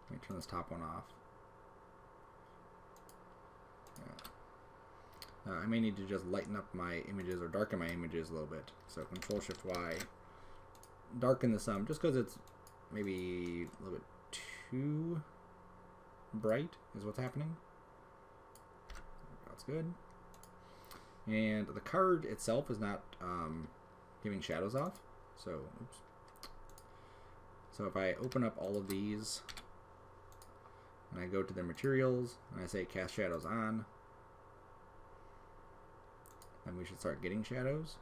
Let me turn this top one off. Yeah. I may need to just lighten up my images or darken my images a little bit. So Control-Shift-Y. Darken the sum just because it's maybe a little bit too bright is what's happening. That's good. And the card itself is not giving shadows off. So, oops. So if I open up all of these and I go to their materials and I say cast shadows on, then we should start getting shadows.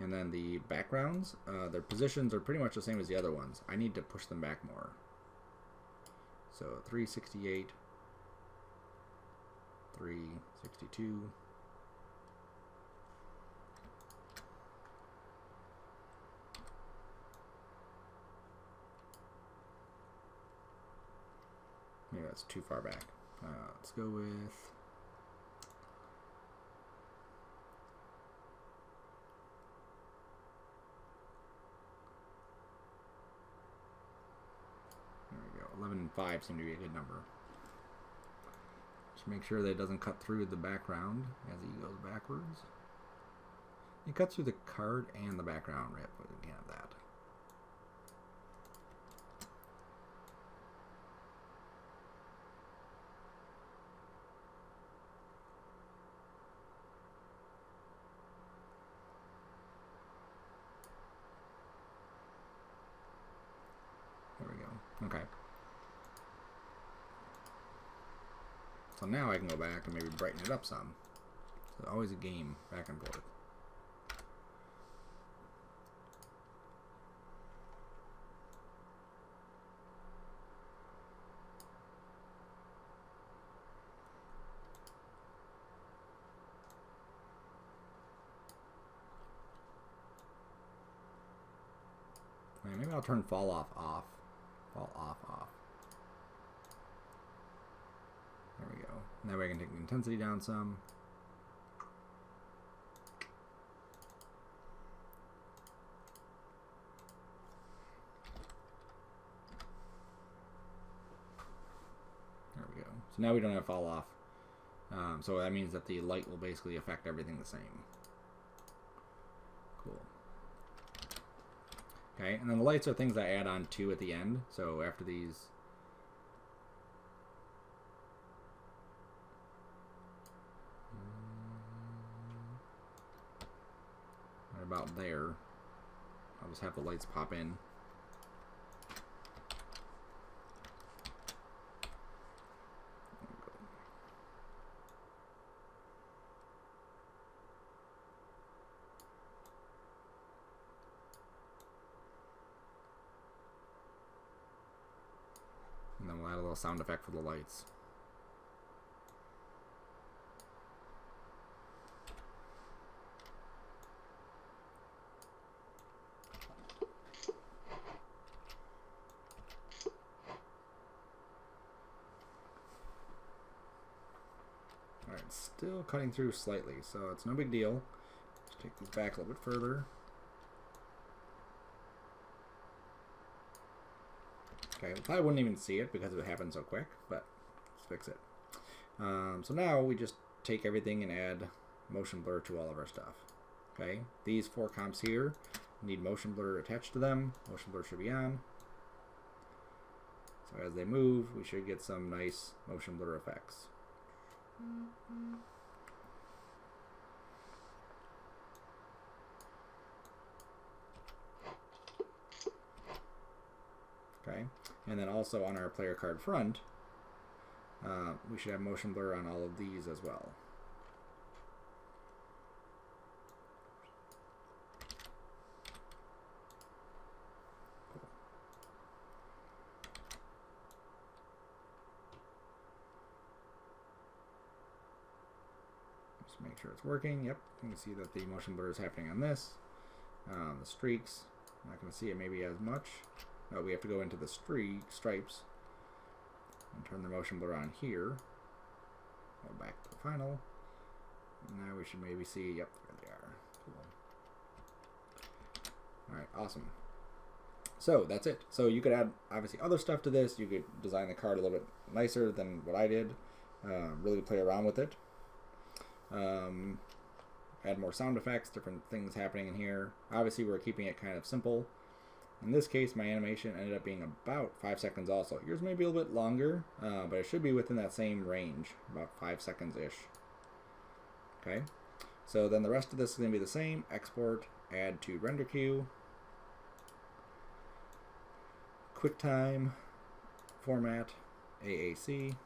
And then the backgrounds, their positions are pretty much the same as the other ones. I need to push them back more. So 368, 362. Maybe that's too far back. Let's go with... There we go. 11 and 5 seem to be a good number. Just make sure that it doesn't cut through the background as he goes backwards. It cuts through the card and the background, right? But we can't have that. There we go. Okay. So now I can go back and maybe brighten it up some. So always a game back and forth. Maybe I'll turn fall off off. Fall off off. There we go. That way I can take the intensity down some. There we go. So now we don't have fall off. So that means that the light will basically affect everything the same. Cool. Okay, and then the lights are things I add on to at the end. So after these, right about there, I'll just have the lights pop in. And then we'll add a little sound effect for the lights. Alright, still cutting through slightly, so it's no big deal. Just take these back a little bit further. Okay, I probably wouldn't even see it because it happened so quick, but let's fix it. So now we just take everything and add motion blur to all of our stuff. Okay, these 4 comps here need motion blur attached to them. Motion blur should be on. So as they move, we should get some nice motion blur effects. Okay, and then also on our player card front, we should have motion blur on all of these as well. Cool. Just make sure it's working. Yep, you can see that the motion blur is happening on this. The streaks, not going to see it maybe as much. No, we have to go into the stripes and turn the motion blur on here. Go back to the final. Now we should maybe see, yep, there they are. Cool. Alright, awesome. So that's it. So you could add obviously other stuff to this. You could design the card a little bit nicer than what I did. Really play around with it. Add more sound effects, different things happening in here. Obviously we're keeping it kind of simple. In this case, my animation ended up being about 5 seconds also. Yours may be a little bit longer, but it should be within that same range, about 5 seconds-ish. Okay, so then the rest of this is going to be the same. Export, add to render queue, QuickTime, format, AAC.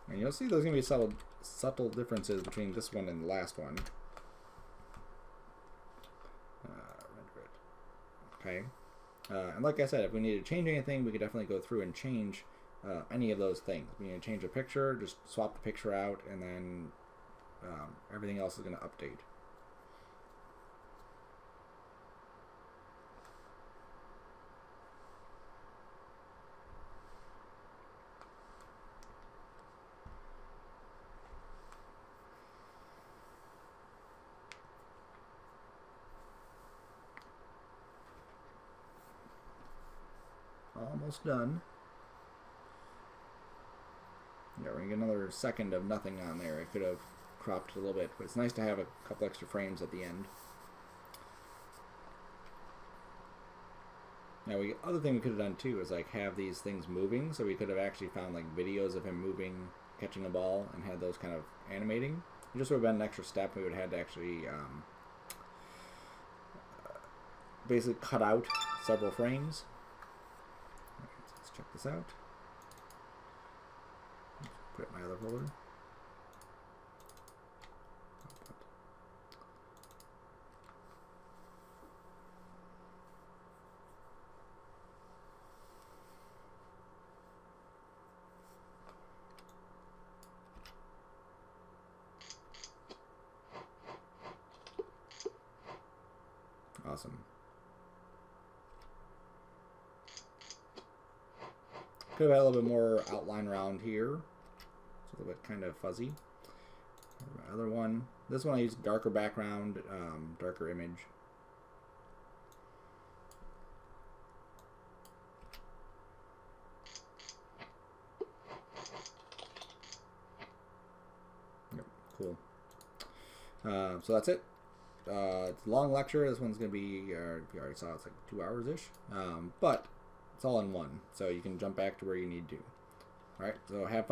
And you'll see there's going to be subtle differences between this one and the last one. Render it. Okay. And like I said, if we need to change anything, we could definitely go through and change any of those things. We need to change a picture, just swap the picture out, and then everything else is going to update. almost done. Yeah, we're going to get another second of nothing on there. I could have cropped it a little bit, but it's nice to have a couple extra frames at the end. Now, the other thing we could have done too is like have these things moving, so we could have actually found like videos of him moving, catching a ball, and had those kind of animating. It just would have been an extra step. We would have had to actually basically cut out several frames. Right, so let's check this out. Put it in my other folder. Awesome. Could have had a little bit more outline around here. It's a little bit kind of fuzzy. My other one. This one I used darker background, darker image. Yep, cool. So that's it. It's a long lecture. This one's going to be, you already saw it's like 2 hours-ish. But it's all in one, so you can jump back to where you need to. Alright, so have fun.